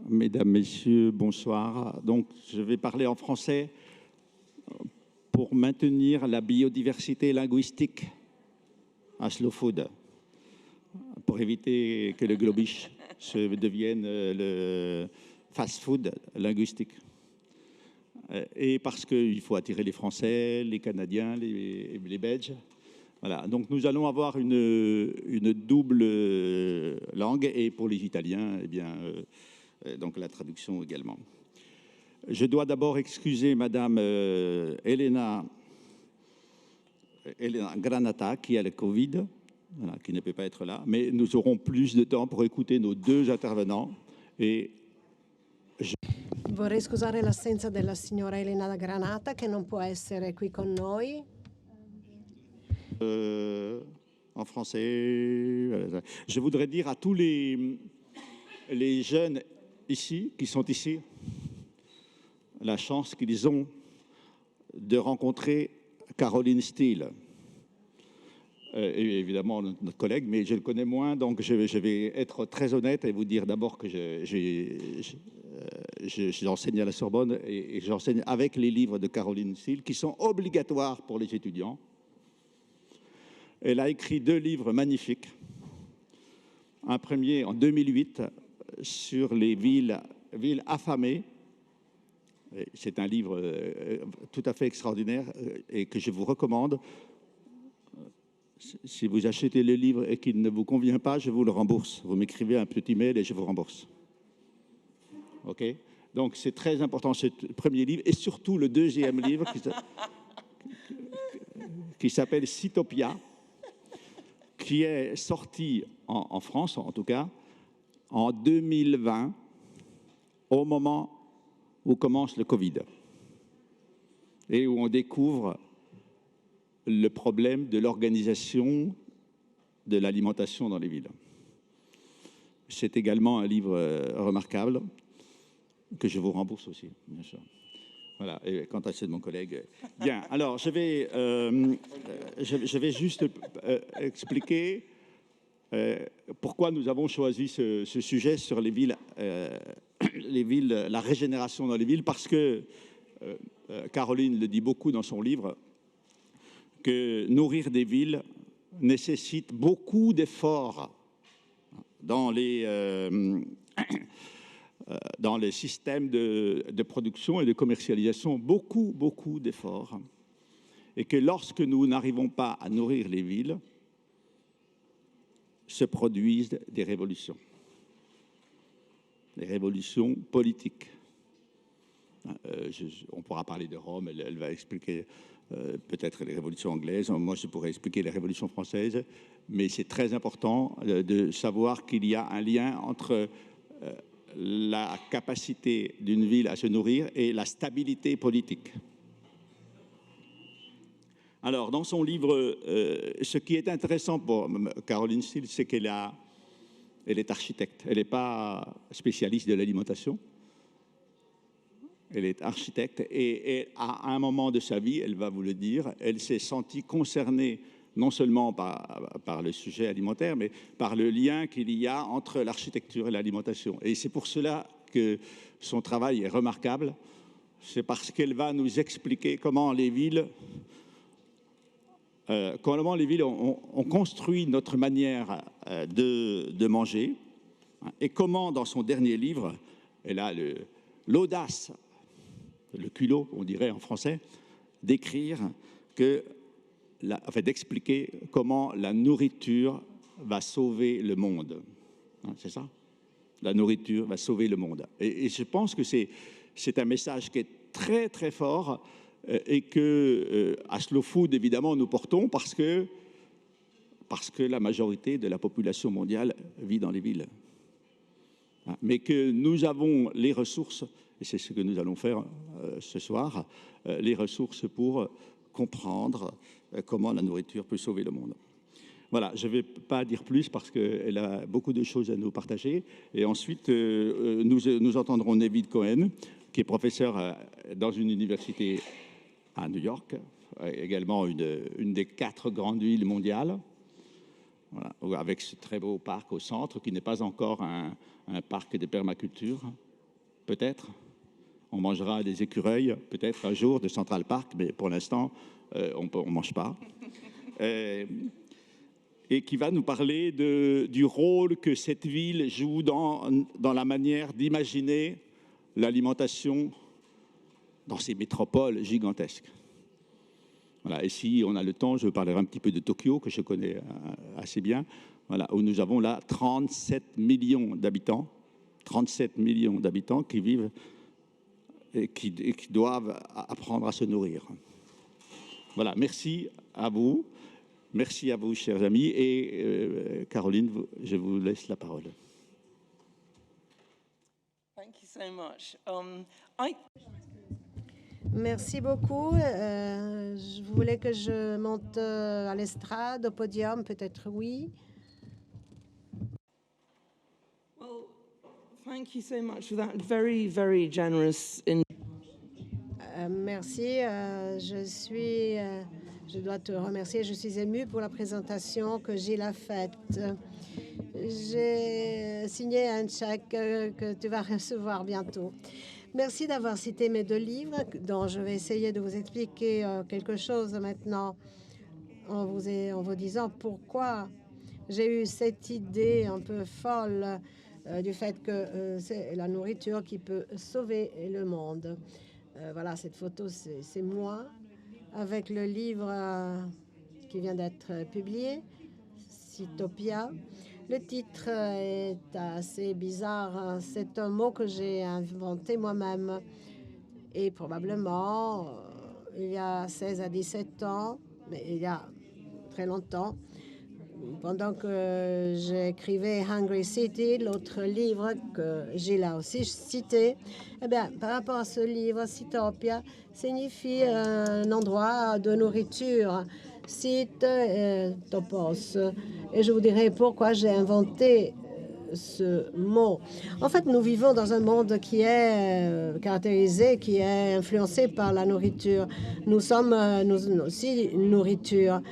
Mesdames, Messieurs, bonsoir. Donc, je vais parler en français pour maintenir la biodiversité linguistique à Slow Food, pour éviter que le globish se devienne le fast-food linguistique. Et parce qu'il faut attirer les Français, les Canadiens, les Belges. Voilà. Donc, nous allons avoir une double langue, et pour les Italiens, eh bien, donc la traduction également. Je dois d'abord excuser Madame Elena Granata, qui a le Covid, voilà, qui ne peut pas être là, mais nous aurons plus de temps pour écouter nos deux intervenants. Et Vorrei scusare l'assenza della signora Elena Granata, che non può essere qui con noi. En français, voilà. Je voudrais dire à tous les jeunes ici, qui sont ici, la chance qu'ils ont de rencontrer Caroline Steele. Et évidemment, notre collègue, mais je le connais moins, donc je vais être très honnête et vous dire d'abord que j'enseigne à la Sorbonne et j'enseigne avec les livres de Caroline Steele, qui sont obligatoires pour les étudiants. Elle a écrit 2 livres magnifiques. Un premier en 2008 sur les villes affamées. C'est un livre tout à fait extraordinaire et que je vous recommande. Si vous achetez le livre et qu'il ne vous convient pas, je vous le rembourse. Vous m'écrivez un petit mail et je vous rembourse. OK? Donc, c'est très important, ce premier livre, et surtout le deuxième livre qui s'appelle Cytopia, qui est sorti en France, en tout cas, en 2020, au moment où commence le Covid, et où on découvre le problème de l'organisation de l'alimentation dans les villes. C'est également un livre remarquable, que je vous rembourse aussi, bien sûr. Voilà, et quant à ceux de mon collègue. Bien, alors je vais juste expliquer pourquoi nous avons choisi ce sujet sur les villes, la régénération dans les villes, parce que Caroline le dit beaucoup dans son livre, que nourrir des villes nécessite beaucoup d'efforts dans les systèmes de production et de commercialisation, beaucoup d'efforts, et que lorsque nous n'arrivons pas à nourrir les villes, se produisent des révolutions politiques. On pourra parler de Rome, elle va expliquer peut-être les révolutions anglaises, moi je pourrais expliquer les révolutions françaises, mais c'est très important de savoir qu'il y a un lien entre la capacité d'une ville à se nourrir et la stabilité politique. Alors, dans son livre, ce qui est intéressant pour Caroline Steele, c'est qu'elle est architecte. Elle n'est pas spécialiste de l'alimentation. Elle est architecte et à un moment de sa vie, elle va vous le dire, elle s'est sentie concernée non seulement par le sujet alimentaire, mais par le lien qu'il y a entre l'architecture et l'alimentation. Et c'est pour cela que son travail est remarquable. C'est parce qu'elle va nous expliquer comment les villes ont construit notre manière de manger, et comment, dans son dernier livre, elle a l'audace, le culot, on dirait en français, d'écrire d'expliquer comment la nourriture va sauver le monde. C'est ça? La nourriture va sauver le monde. Et je pense que c'est un message qui est très, très fort et que, à Slow Food, évidemment, nous portons parce que la majorité de la population mondiale vit dans les villes. Mais que nous avons les ressources, et c'est ce que nous allons faire ce soir, les ressources pour comprendre comment la nourriture peut sauver le monde. Voilà, je ne vais pas dire plus parce qu'elle a beaucoup de choses à nous partager. Et ensuite, nous entendrons David Cohen, qui est professeur dans une université à New York, également une des 4 grandes villes mondiales, voilà, avec ce très beau parc au centre, qui n'est pas encore un parc de permaculture, peut-être. On mangera des écureuils, peut-être un jour, de Central Park, mais pour l'instant, on ne mange pas. Et qui va nous parler du rôle que cette ville joue dans la manière d'imaginer l'alimentation dans ces métropoles gigantesques. Voilà. Et si on a le temps, je parlerai un petit peu de Tokyo, que je connais assez bien, voilà, où nous avons là 37 millions d'habitants, 37 millions d'habitants qui vivent et qui doivent apprendre à se nourrir. Voilà, merci à vous. Merci à vous, chers amis. Et Caroline, je vous laisse la parole. Thank you so much. Merci beaucoup. Je voulais que je monte à l'estrade, au podium, peut-être oui. Well, thank you so much for that very, very generous. Merci. Je dois te remercier. Je suis émue pour la présentation que Gilles a faite. J'ai signé un chèque que tu vas recevoir bientôt. Merci d'avoir cité mes 2 livres, dont je vais essayer de vous expliquer quelque chose maintenant en vous disant pourquoi j'ai eu cette idée un peu folle du fait que c'est la nourriture qui peut sauver le monde. Voilà, cette photo, c'est moi avec le livre qui vient d'être publié, Citopia. Le titre est assez bizarre. C'est un mot que j'ai inventé moi-même. Et probablement, il y a 16 à 17 ans, mais il y a très longtemps, pendant que j'écrivais Hungry City, l'autre livre que j'ai là aussi cité, eh bien, par rapport à ce livre, Citopia signifie un endroit de nourriture, site topos. Et je vous dirai pourquoi j'ai inventé ce mot. En fait, nous vivons dans un monde qui est caractérisé, qui est influencé par la nourriture. Nous sommes nous aussi une nourriture.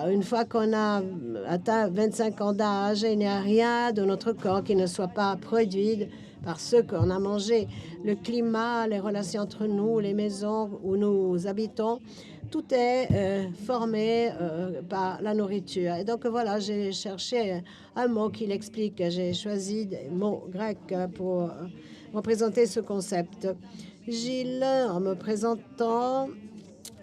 Une fois qu'on a atteint 25 ans d'âge, il n'y a rien de notre corps qui ne soit pas produit par ce qu'on a mangé. Le climat, les relations entre nous, les maisons où nous habitons, tout est formé par la nourriture. Et donc voilà, j'ai cherché un mot qui l'explique. J'ai choisi des mots grecs pour représenter ce concept. Gilles, en me présentant,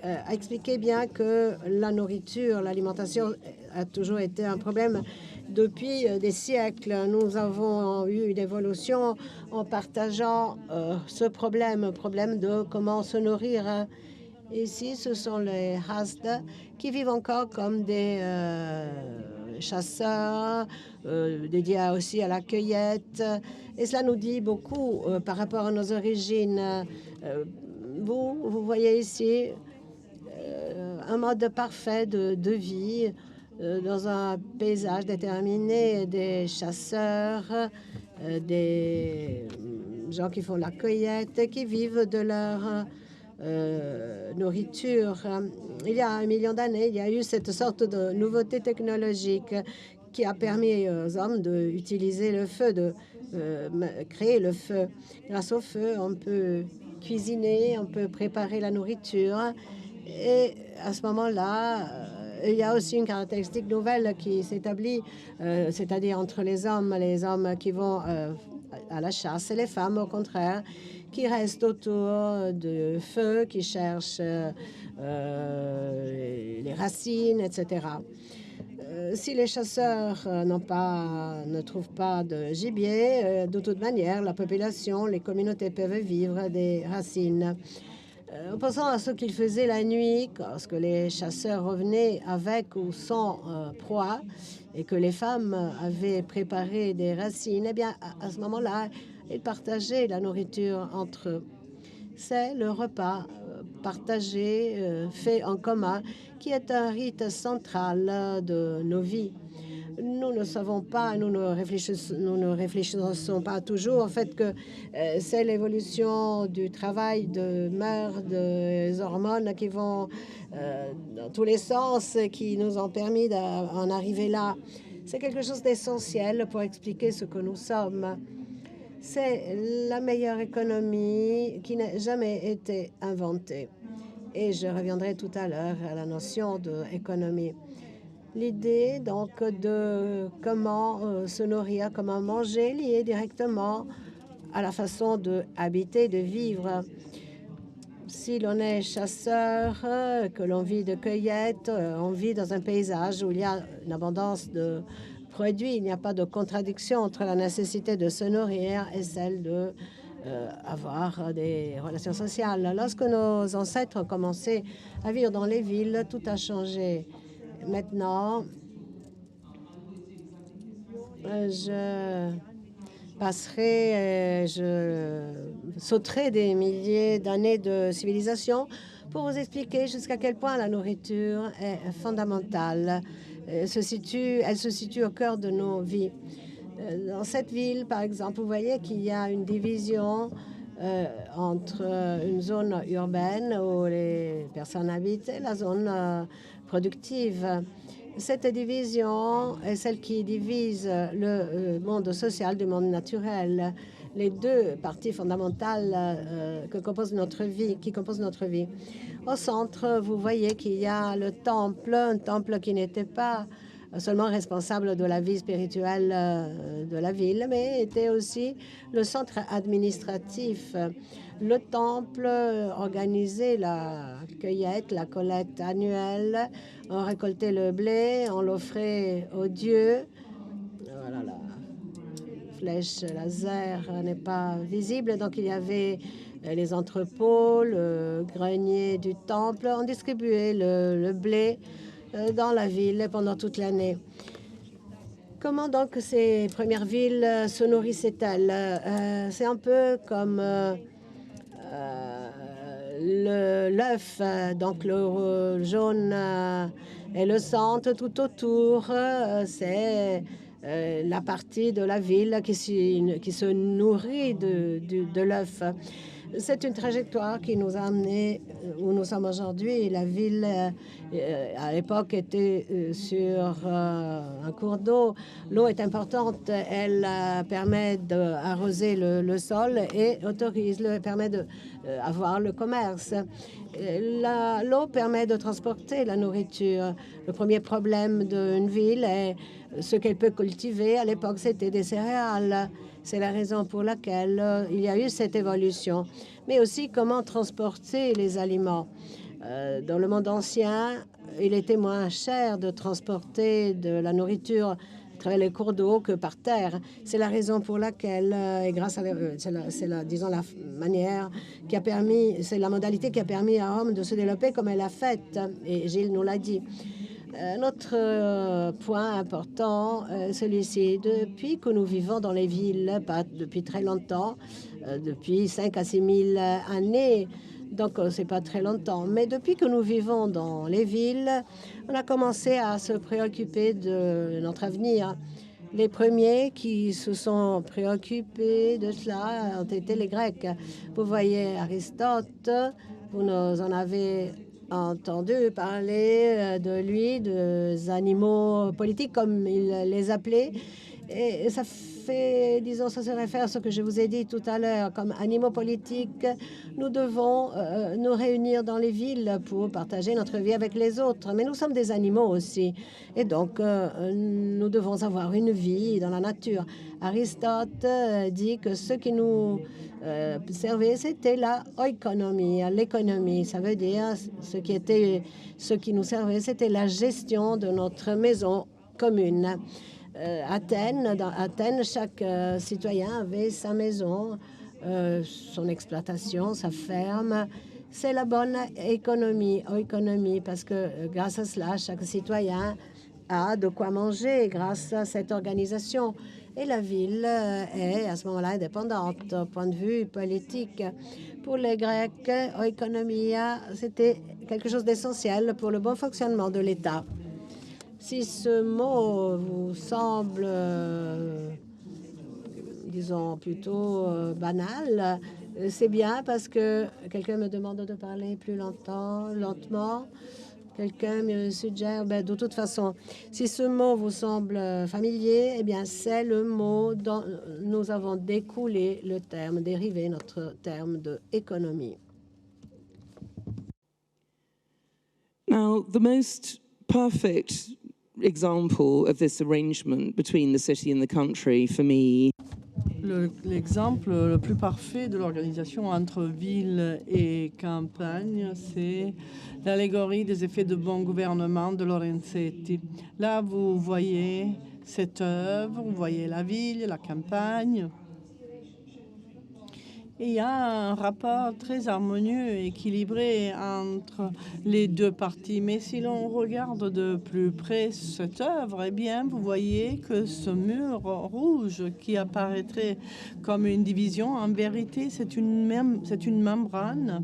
a expliqué bien que la nourriture, l'alimentation a toujours été un problème depuis des siècles. Nous avons eu une évolution en partageant ce problème de comment se nourrir. Ici, ce sont les Hasda qui vivent encore comme des chasseurs, dédiés aussi à la cueillette. Et cela nous dit beaucoup par rapport à nos origines. Vous voyez ici un mode parfait de vie dans un paysage déterminé, des chasseurs, des gens qui font la cueillette, qui vivent de leur nourriture. Il y a 1 million d'années, il y a eu cette sorte de nouveauté technologique qui a permis aux hommes d'utiliser le feu, de créer le feu. Grâce au feu, on peut cuisiner, on peut préparer la nourriture. Et à ce moment-là, il y a aussi une caractéristique nouvelle qui s'établit, c'est-à-dire entre les hommes qui vont à la chasse et les femmes, au contraire, qui restent autour du feu, qui cherchent les racines, etc. Si les chasseurs ne trouvent pas de gibier, de toute manière, la population, les communautés peuvent vivre des racines. En pensant à ce qu'ils faisaient la nuit, lorsque les chasseurs revenaient avec ou sans proie, et que les femmes avaient préparé des racines, eh bien, à ce moment-là, ils partageaient la nourriture entre eux. C'est le repas partagé, fait en commun, qui est un rite central de nos vies. Nous ne savons pas, nous ne réfléchissons pas toujours au fait que c'est l'évolution du travail de mœurs, des hormones qui vont dans tous les sens, qui nous ont permis d'en arriver là. C'est quelque chose d'essentiel pour expliquer ce que nous sommes. C'est la meilleure économie qui n'a jamais été inventée. Et je reviendrai tout à l'heure à la notion d'économie. L'idée donc de comment se nourrir, comment manger, lié directement à la façon de habiter, de vivre. Si l'on est chasseur, que l'on vit de cueillette, on vit dans un paysage où il y a une abondance de produits. Il n'y a pas de contradiction entre la nécessité de se nourrir et celle de avoir des relations sociales. Lorsque nos ancêtres ont commencé à vivre dans les villes, tout a changé. Maintenant, je je sauterai des milliers d'années de civilisation pour vous expliquer jusqu'à quel point la nourriture est fondamentale. Elle se situe au cœur de nos vies. Dans cette ville, par exemple, vous voyez qu'il y a une division entre une zone urbaine où les personnes habitent et la zone productive. Cette division est celle qui divise le monde social du monde naturel, les deux parties fondamentales qui composent notre vie. Au centre, vous voyez qu'il y a le temple, un temple qui n'était pas seulement responsable de la vie spirituelle de la ville, mais était aussi le centre administratif. Le temple organisait la cueillette, la collecte annuelle, on récoltait le blé, on l'offrait aux dieux. Voilà, la flèche laser n'est pas visible, donc il y avait les entrepôts, le grenier du temple, on distribuait le blé dans la ville pendant toute l'année. Comment donc ces premières villes se nourrissaient-elles? C'est un peu comme l'œuf, donc le jaune et le centre tout autour, c'est la partie de la ville qui se nourrit de l'œuf. C'est une trajectoire qui nous a amenés où nous sommes aujourd'hui. La ville, à l'époque, était sur un cours d'eau. L'eau est importante. Elle permet d'arroser le sol et permet d'avoir le commerce. L'eau permet de transporter la nourriture. Le premier problème d'une ville est ce qu'elle peut cultiver. À l'époque, c'était des céréales. C'est la raison pour laquelle il y a eu cette évolution. Mais aussi comment transporter les aliments. Dans le monde ancien, il était moins cher de transporter de la nourriture à travers les cours d'eau que par terre. C'est la raison pour laquelle, et grâce à disons la manière qui a permis, c'est la modalité qui a permis à Rome de se développer comme elle a fait. Et Gilles nous l'a dit. Notre point important, celui-ci, depuis que nous vivons dans les villes, pas depuis très longtemps, depuis 5 à 6 000 années, donc c'est pas très longtemps, mais depuis que nous vivons dans les villes, on a commencé à se préoccuper de notre avenir. Les premiers qui se sont préoccupés de cela ont été les Grecs. Vous voyez Aristote, vous en avez entendu parler de lui, des animaux politiques, comme il les appelait. Et ça fait, disons, ça se réfère à ce que je vous ai dit tout à l'heure, comme animaux politiques, nous devons nous réunir dans les villes pour partager notre vie avec les autres. Mais nous sommes des animaux aussi. Et donc, nous devons avoir une vie dans la nature. Aristote dit que ce qui nous servait, c'était la oikonomie, l'économie. Ça veut dire ce qui nous servait, c'était la gestion de notre maison commune. Dans Athènes, chaque citoyen avait sa maison, son exploitation, sa ferme. C'est la bonne économie, parce que grâce à cela, chaque citoyen a de quoi manger grâce à cette organisation. Et la ville est à ce moment-là indépendante au point de vue politique. Pour les Grecs, oikonomia, c'était quelque chose d'essentiel pour le bon fonctionnement de l'État. Si ce mot vous semble, disons, plutôt banal, c'est bien parce que quelqu'un me demande de parler plus lentement. Quelqu'un me suggère, de toute façon, si ce mot vous semble familier, eh bien, c'est le mot dont nous avons découlé le terme, dérivé notre terme de économie. Now, the most perfect example of this arrangement between the city and the country for me. L'exemple le plus parfait de l'organisation entre ville et campagne, c'est l'allégorie des effets de bon gouvernement de Lorenzetti. Là, vous voyez cette œuvre, vous voyez la ville, la campagne. Et il y a un rapport très harmonieux et équilibré entre les deux parties. Mais si l'on regarde de plus près cette œuvre, eh bien, vous voyez que ce mur rouge qui apparaîtrait comme une division, en vérité, c'est une membrane.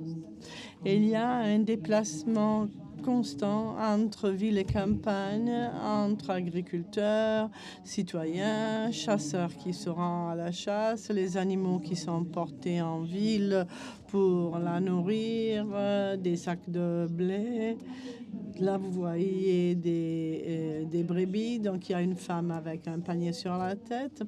Et il y a un déplacement constant entre ville et campagne, entre agriculteurs, citoyens, chasseurs qui se rendent à la chasse, les animaux qui sont portés en ville pour la nourrir, des sacs de blé. Là, vous voyez des brebis, donc il y a une femme avec un panier sur la tête.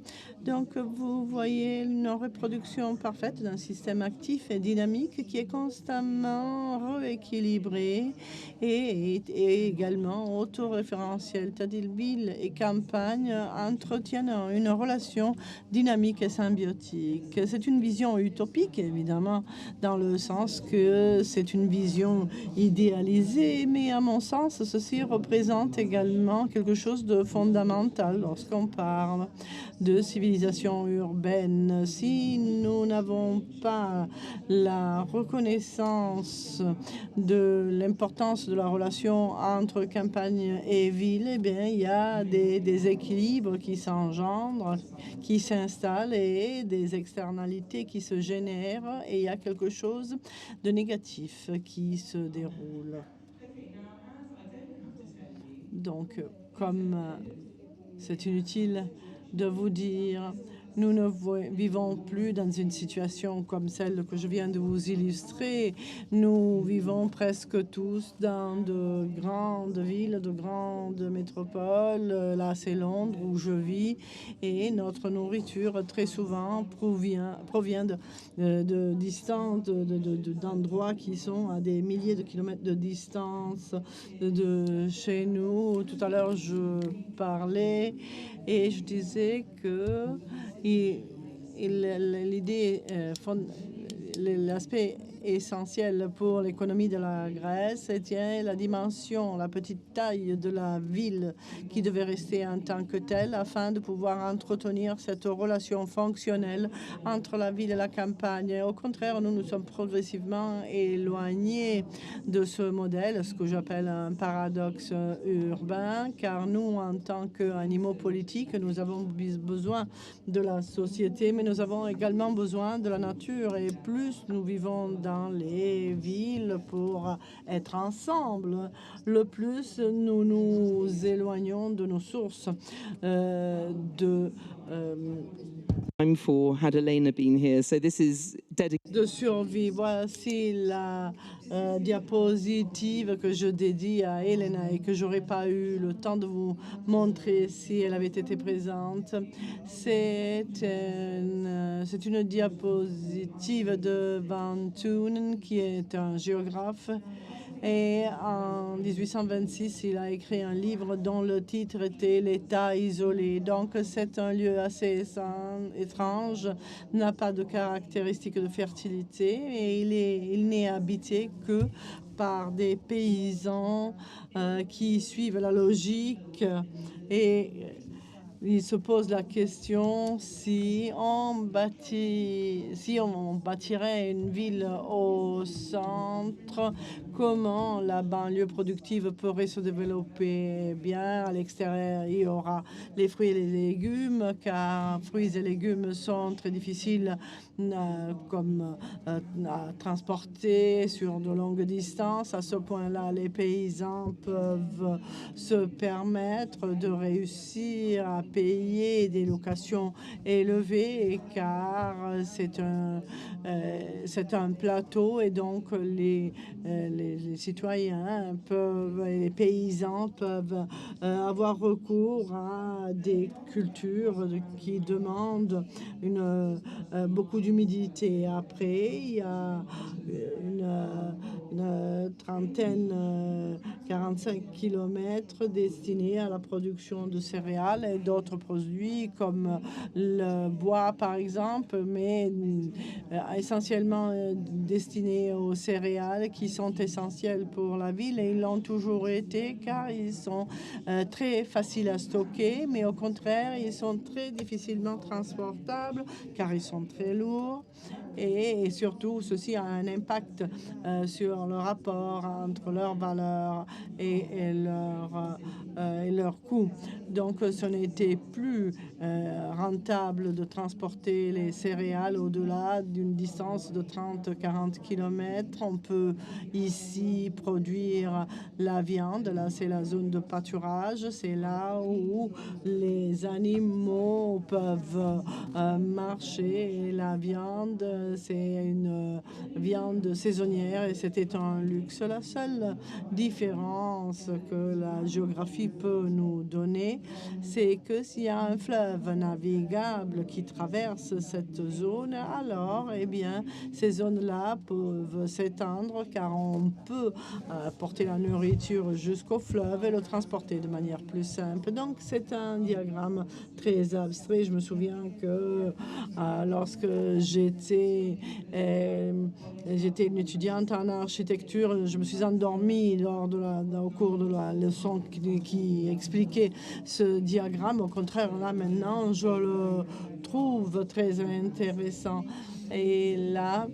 Donc, vous voyez une reproduction parfaite d'un système actif et dynamique qui est constamment rééquilibré et également autoréférentiel. C'est-à-dire, ville et campagne entretiennent une relation dynamique et symbiotique. C'est une vision utopique, évidemment, dans le sens que c'est une vision idéalisée, mais à mon sens, ceci représente également quelque chose de fondamental lorsqu'on parle de civilisation urbaine. Si nous n'avons pas la reconnaissance de l'importance de la relation entre campagne et ville, eh bien, il y a des déséquilibres qui s'engendrent, qui s'installent et des externalités qui se génèrent, et il y a quelque chose de négatif qui se déroule. Donc, comme c'est inutile de vous dire, nous ne vivons plus dans une situation comme celle que je viens de vous illustrer. Nous vivons presque tous dans de grandes villes, de grandes métropoles. Là, c'est Londres où je vis. Et notre nourriture, très souvent, provient de distances, d'endroits qui sont à des milliers de kilomètres de distance de chez nous. Tout à l'heure, je parlais et je disais que l'idée, l'aspect essentiel pour l'économie de la Grèce était la dimension, la petite taille de la ville qui devait rester en tant que telle afin de pouvoir entretenir cette relation fonctionnelle entre la ville et la campagne. Au contraire, nous nous sommes progressivement éloignés de ce modèle, ce que j'appelle un paradoxe urbain, car nous, en tant qu'animaux politiques, nous avons besoin de la société, mais nous avons également besoin de la nature. Et plus nous vivons dans les villes pour être ensemble, le plus nous nous éloignons de nos sources For had Elena been here, so this is de survie. Voici la diapositive que je dédie à Elena et que j'aurais pas eu le temps de vous montrer si elle avait été présente. C'est une diapositive de Van Thunen, qui est un géographe. Et en 1826, il a écrit un livre dont le titre était L'État isolé. Donc, c'est un lieu assez étrange, n'a pas de caractéristiques de fertilité et il n'est habité que par des paysans qui suivent la logique, et il se pose la question si on bâtirait une ville au centre, comment la banlieue productive pourrait se développer bien. À l'extérieur, il y aura les fruits et les légumes, car fruits et légumes sont très difficiles à transporter sur de longues distances. À ce point-là, les paysans peuvent se permettre de réussir à payer des locations élevées car c'est un plateau et donc les citoyens peuvent, et les paysans peuvent avoir recours à des cultures qui demandent beaucoup d'humidité. Après, il y a une trentaine, 45 kilomètres destinés à la production de céréales et d'autres produits comme le bois par exemple, mais essentiellement destinés aux céréales qui sont essentielles pour la ville et ils l'ont toujours été car ils sont très faciles à stocker, mais au contraire, ils sont très difficilement transportables car ils sont très lourds et surtout, ceci a un impact sur le rapport entre leur valeur et leur coût. Donc, ce n'était plus rentable de transporter les céréales au-delà d'une distance de 30-40 km. On peut ici produire la viande. Là, c'est la zone de pâturage. C'est là où les animaux peuvent marcher. Et la viande, c'est une viande saisonnière et c'était un luxe. La seule différence que la géographie peut nous donner, c'est que s'il y a un fleuve navigable qui traverse cette zone, alors, eh bien, ces zones-là peuvent s'étendre car on peut porter la nourriture jusqu'au fleuve et le transporter de manière plus simple. Donc, c'est un diagramme très abstrait. Je me souviens que lorsque j'étais une étudiante en architecture, je me suis endormie au cours de la leçon qui expliquait ce diagramme. Au contraire, là, maintenant, je le trouve très intéressant. Et là,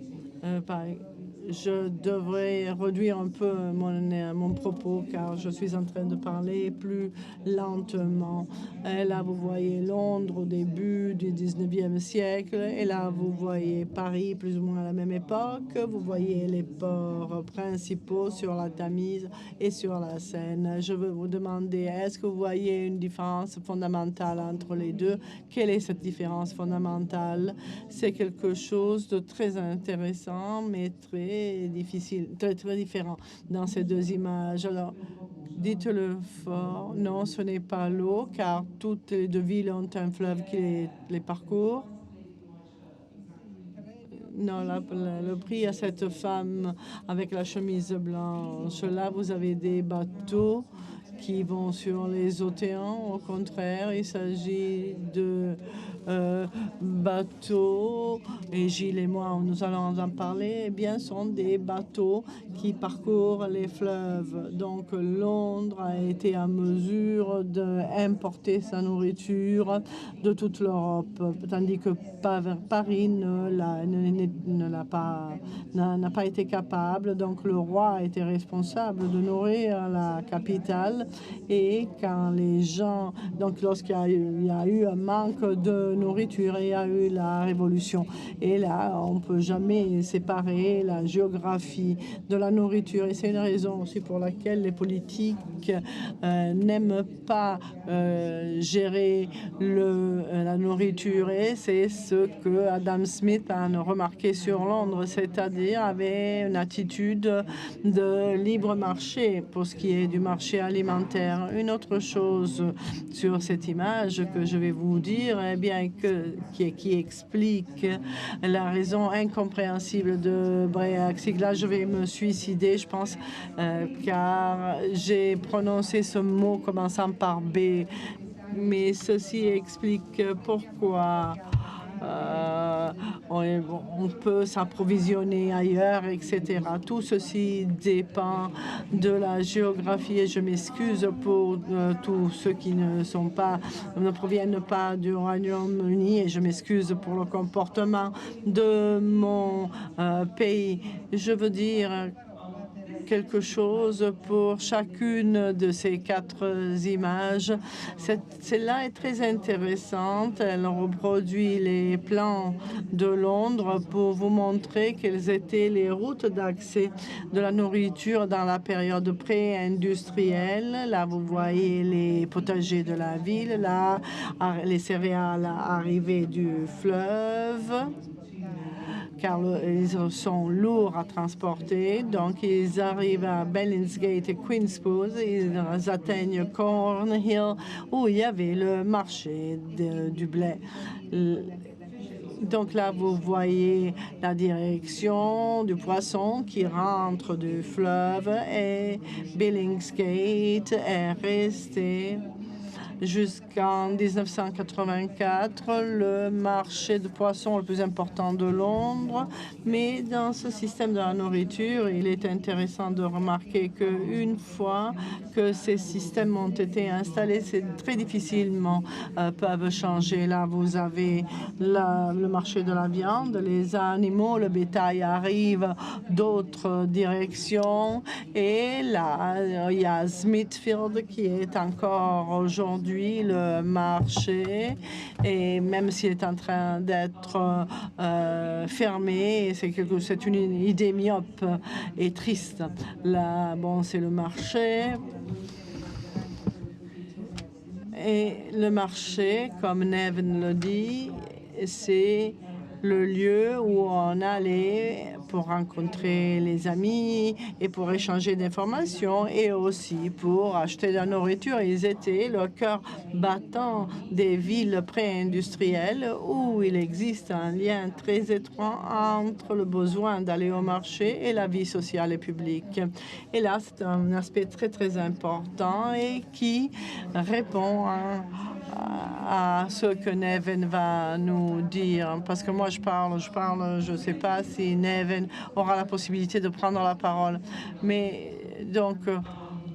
je devrais réduire un peu mon propos car je suis en train de parler plus lentement. Et là, vous voyez Londres au début du 19e siècle. Et là, vous voyez Paris plus ou moins à la même époque. Vous voyez les ports principaux sur la Tamise et sur la Seine. Je veux vous demander, est-ce que vous voyez une différence fondamentale entre les deux? Quelle est cette différence fondamentale? C'est quelque chose de très intéressant, mais très difficile, très différent dans ces deux images. Alors, dites-le fort. Non, ce n'est pas l'eau, car toutes les deux villes ont un fleuve qui les parcourt. Non, le prix à cette femme avec la chemise blanche. Là, vous avez des bateaux qui vont sur les océans. Au contraire, il s'agit de bateaux, et Gilles et moi, nous allons en parler, eh bien, sont des bateaux qui parcourent les fleuves. Donc, Londres a été en mesure d'importer sa nourriture de toute l'Europe, tandis que Paris n'a pas été capable. Donc, le roi a été responsable de nourrir la capitale. Et quand les gens, donc lorsqu'il y a eu un manque de nourriture, il y a eu la révolution. Et là, on ne peut jamais séparer la géographie de la nourriture. Et c'est une raison aussi pour laquelle les politiques n'aiment pas gérer la nourriture. Et c'est ce que Adam Smith a remarqué sur Londres, c'est-à-dire avait une attitude de libre marché pour ce qui est du marché alimentaire. Une autre chose sur cette image que je vais vous dire, eh bien, qui explique la raison incompréhensible de Brexit. Là, je vais me suicider, je pense, car j'ai prononcé ce mot commençant par B. Mais ceci explique pourquoi on peut s'approvisionner ailleurs, etc. Tout ceci dépend de la géographie et je m'excuse pour tous ceux qui ne proviennent pas du Royaume-Uni et je m'excuse pour le comportement de mon pays. Je veux dire quelque chose pour chacune de ces 4 images. Celle-là est très intéressante. Elle reproduit les plans de Londres pour vous montrer quelles étaient les routes d'accès de la nourriture dans la période pré-industrielle. Là, vous voyez les potagers de la ville. Là, les céréales arrivées du fleuve, car ils sont lourds à transporter. Donc, ils arrivent à Billingsgate et Queensborough. Ils atteignent Cornhill, où il y avait le marché du blé. Donc là, vous voyez la direction du poisson qui rentre du fleuve, et Billingsgate est resté jusqu'en 1984 le marché de poissons le plus important de Londres. Mais dans ce système de la nourriture, il est intéressant de remarquer qu'une fois que ces systèmes ont été installés, c'est très difficilement peuvent changer. Là, vous avez le marché de la viande, les animaux, le bétail arrive d'autres directions. Et là, il y a Smithfield qui est encore aujourd'hui le marché, et même s'il est en train d'être fermé, c'est une idée myope et triste. Là, bon, c'est le marché. Et le marché, comme Neven le dit, c'est le lieu où on allait pour rencontrer les amis et pour échanger d'informations et aussi pour acheter de la nourriture. Ils étaient le cœur battant des villes pré-industrielles où il existe un lien très étroit entre le besoin d'aller au marché et la vie sociale et publique. Et là, c'est un aspect très, très important et qui répond à ce que Neven va nous dire. Parce que moi, je parle, je ne sais pas si Neven aura la possibilité de prendre la parole. Mais donc,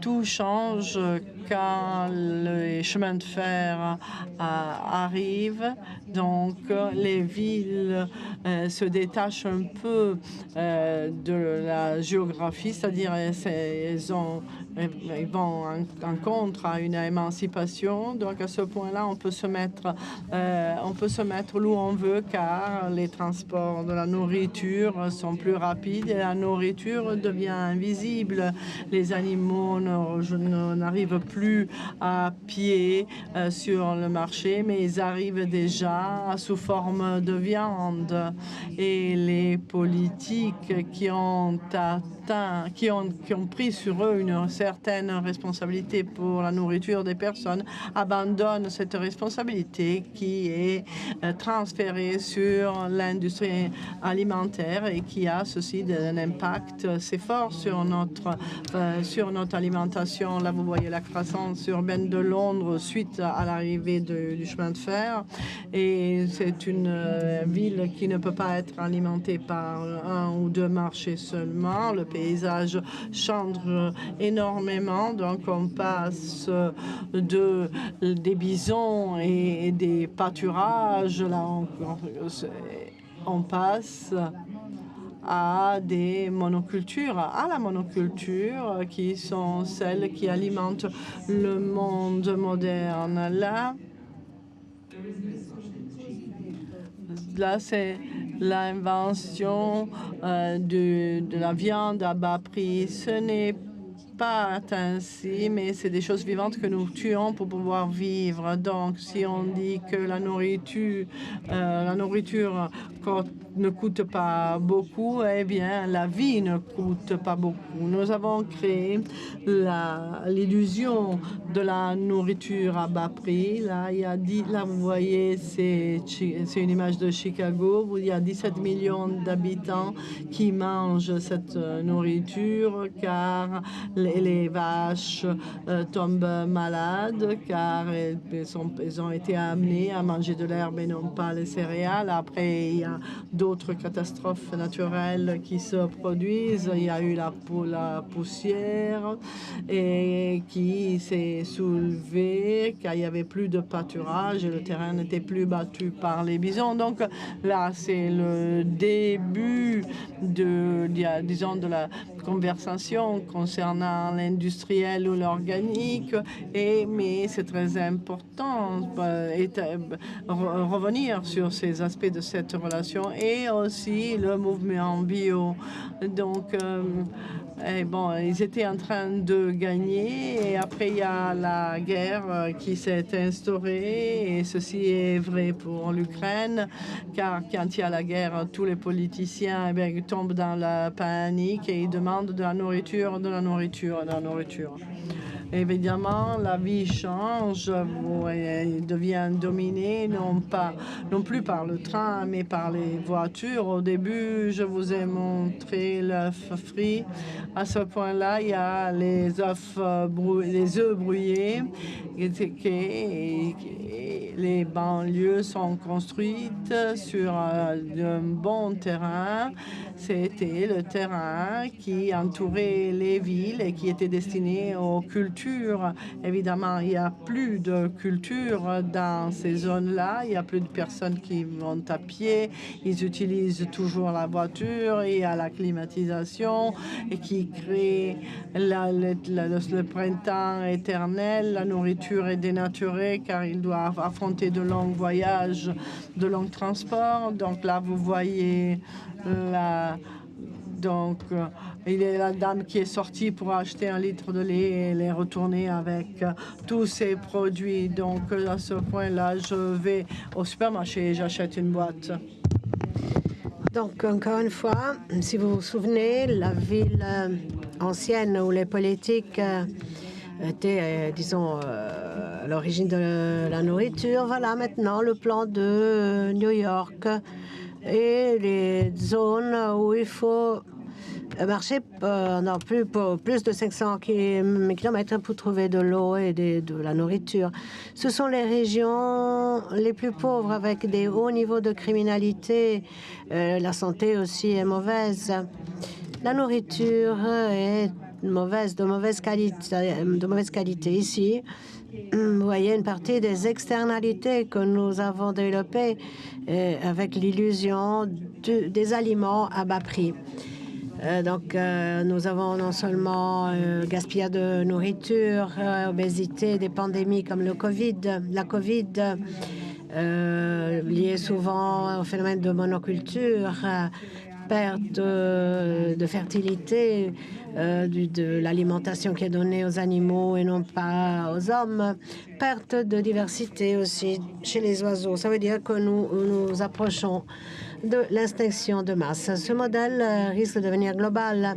tout change quand les chemins de fer arrivent. Donc, les villes se détachent un peu de la géographie, c'est-à-dire ils vont en contre à une émancipation. Donc, à ce point-là, on peut se mettre où on veut, car les transports de la nourriture sont plus rapides et la nourriture devient invisible. Les animaux n'arrivent plus à pied sur le marché, mais ils arrivent déjà sous forme de viande. Et les politiques qui ont pris sur eux une certaine responsabilité pour la nourriture des personnes abandonnent cette responsabilité qui est transférée sur l'industrie alimentaire et qui a ceci d'un impact assez fort sur notre alimentation. Là, vous voyez la croissance urbaine de Londres suite à l'arrivée du chemin de fer. Et c'est une ville qui ne peut pas être alimentée par 1 ou 2 marchés seulement. Le paysage change énormément. Donc, on passe des bisons et des pâturages. Là, on passe à des monocultures, à la monoculture, qui sont celles qui alimentent le monde moderne. Là, c'est l'invention de la viande à bas prix. Ce n'est pas ainsi, mais c'est des choses vivantes que nous tuons pour pouvoir vivre. Donc, si on dit que la nourriture ne coûte pas beaucoup, eh bien, la vie ne coûte pas beaucoup. Nous avons créé l'illusion de la nourriture à bas prix. Là, vous voyez, c'est une image de Chicago, où il y a 17 millions d'habitants qui mangent cette nourriture, car les vaches tombent malades, car elles ont été amenées à manger de l'herbe et non pas les céréales. Après, il y a d'autres catastrophes naturelles qui se produisent. Il y a eu la poussière et qui s'est soulevée, car il n'y avait plus de pâturage et le terrain n'était plus battu par les bisons. Donc là, c'est le début de la conversation concernant l'industriel ou l'organique, mais c'est très important revenir sur ces aspects de cette relation et aussi le mouvement bio. Donc, ils étaient en train de gagner et après il y a la guerre qui s'est instaurée et ceci est vrai pour l'Ukraine car quand il y a la guerre, tous les politiciens tombent dans la panique et ils demandent de la nourriture, de la nourriture, de la nourriture. Évidemment, la vie change, elle devient dominée non plus par le train, mais par les voitures. Au début, je vous ai montré l'œuf frit. À ce point-là, il y a les œufs brouillés. Les banlieues sont construites sur un bon terrain. C'était le terrain qui entourait les villes et qui était destiné aux cultures. Évidemment, il n'y a plus de culture dans ces zones-là. Il n'y a plus de personnes qui vont à pied. Ils utilisent toujours la voiture. Il y a la climatisation et qui crée le printemps éternel. La nourriture est dénaturée car ils doivent affronter de longs voyages, de longs transports. Donc là, vous voyez il y a la dame qui est sortie pour acheter 1 litre de lait et elle est retournée avec tous ces produits. Donc, à ce point-là, je vais au supermarché et j'achète une boîte. Donc, encore une fois, si vous vous souvenez, la ville ancienne où les politiques étaient, à l'origine de la nourriture, voilà maintenant le plan de New York et les zones où il faut marcher plus de 500 km pour trouver de l'eau et de la nourriture. Ce sont les régions les plus pauvres avec des hauts niveaux de criminalité. La santé aussi est mauvaise. La nourriture est de mauvaise qualité ici. Vous voyez une partie des externalités que nous avons développées avec l'illusion des aliments à bas prix. Nous avons non seulement gaspillage de nourriture, obésité, des pandémies comme la COVID, liée souvent au phénomène de monoculture, perte de fertilité, de l'alimentation qui est donnée aux animaux et non pas aux hommes, perte de diversité aussi chez les oiseaux. Ça veut dire que nous nous approchons de l'extinction de masse. Ce modèle risque de devenir global.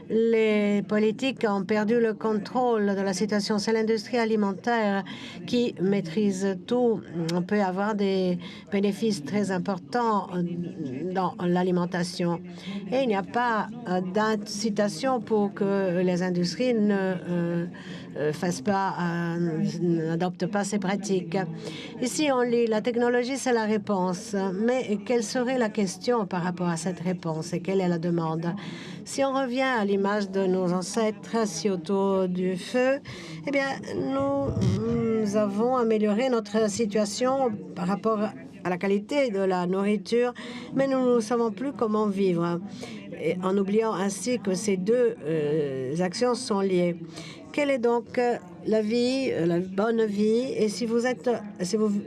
Les politiques ont perdu le contrôle de la situation. C'est l'industrie alimentaire qui maîtrise tout. On peut avoir des bénéfices très importants dans l'alimentation. Et il n'y a pas d'incitation pour que les industries n'adoptent pas ces pratiques. Ici, on lit la technologie, c'est la réponse. Mais quelle serait la question par rapport à cette réponse et quelle est la demande? Si on revient à l'image de nos ancêtres assis autour du feu, eh bien, nous avons amélioré notre situation par rapport à la qualité de la nourriture, mais nous ne savons plus comment vivre, et en oubliant ainsi que ces deux actions sont liées. Quelle est donc la vie, la bonne vie? Et si vous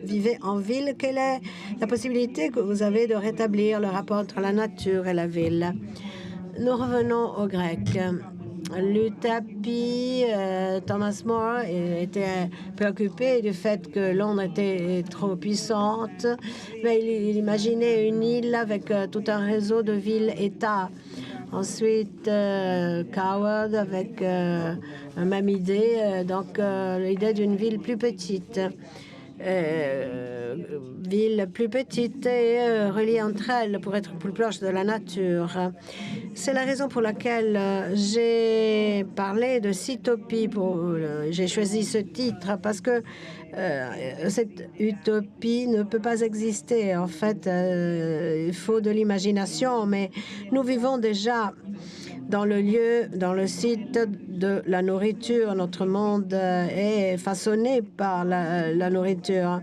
vivez en ville, quelle est la possibilité que vous avez de rétablir le rapport entre la nature et la ville? Nous revenons aux Grecs. L'utopie, Thomas More était préoccupé du fait que Londres était trop puissante. Mais il imaginait une île avec tout un réseau de villes-États. Ensuite, Coward avec la même idée, l'idée d'une ville plus petite. Villes plus petites et reliées entre elles pour être plus proches de la nature. C'est la raison pour laquelle j'ai parlé de Citopie. J'ai choisi ce titre parce que cette utopie ne peut pas exister. En fait, il faut de l'imagination, mais nous vivons déjà dans le site de la nourriture. Notre monde est façonné par la nourriture.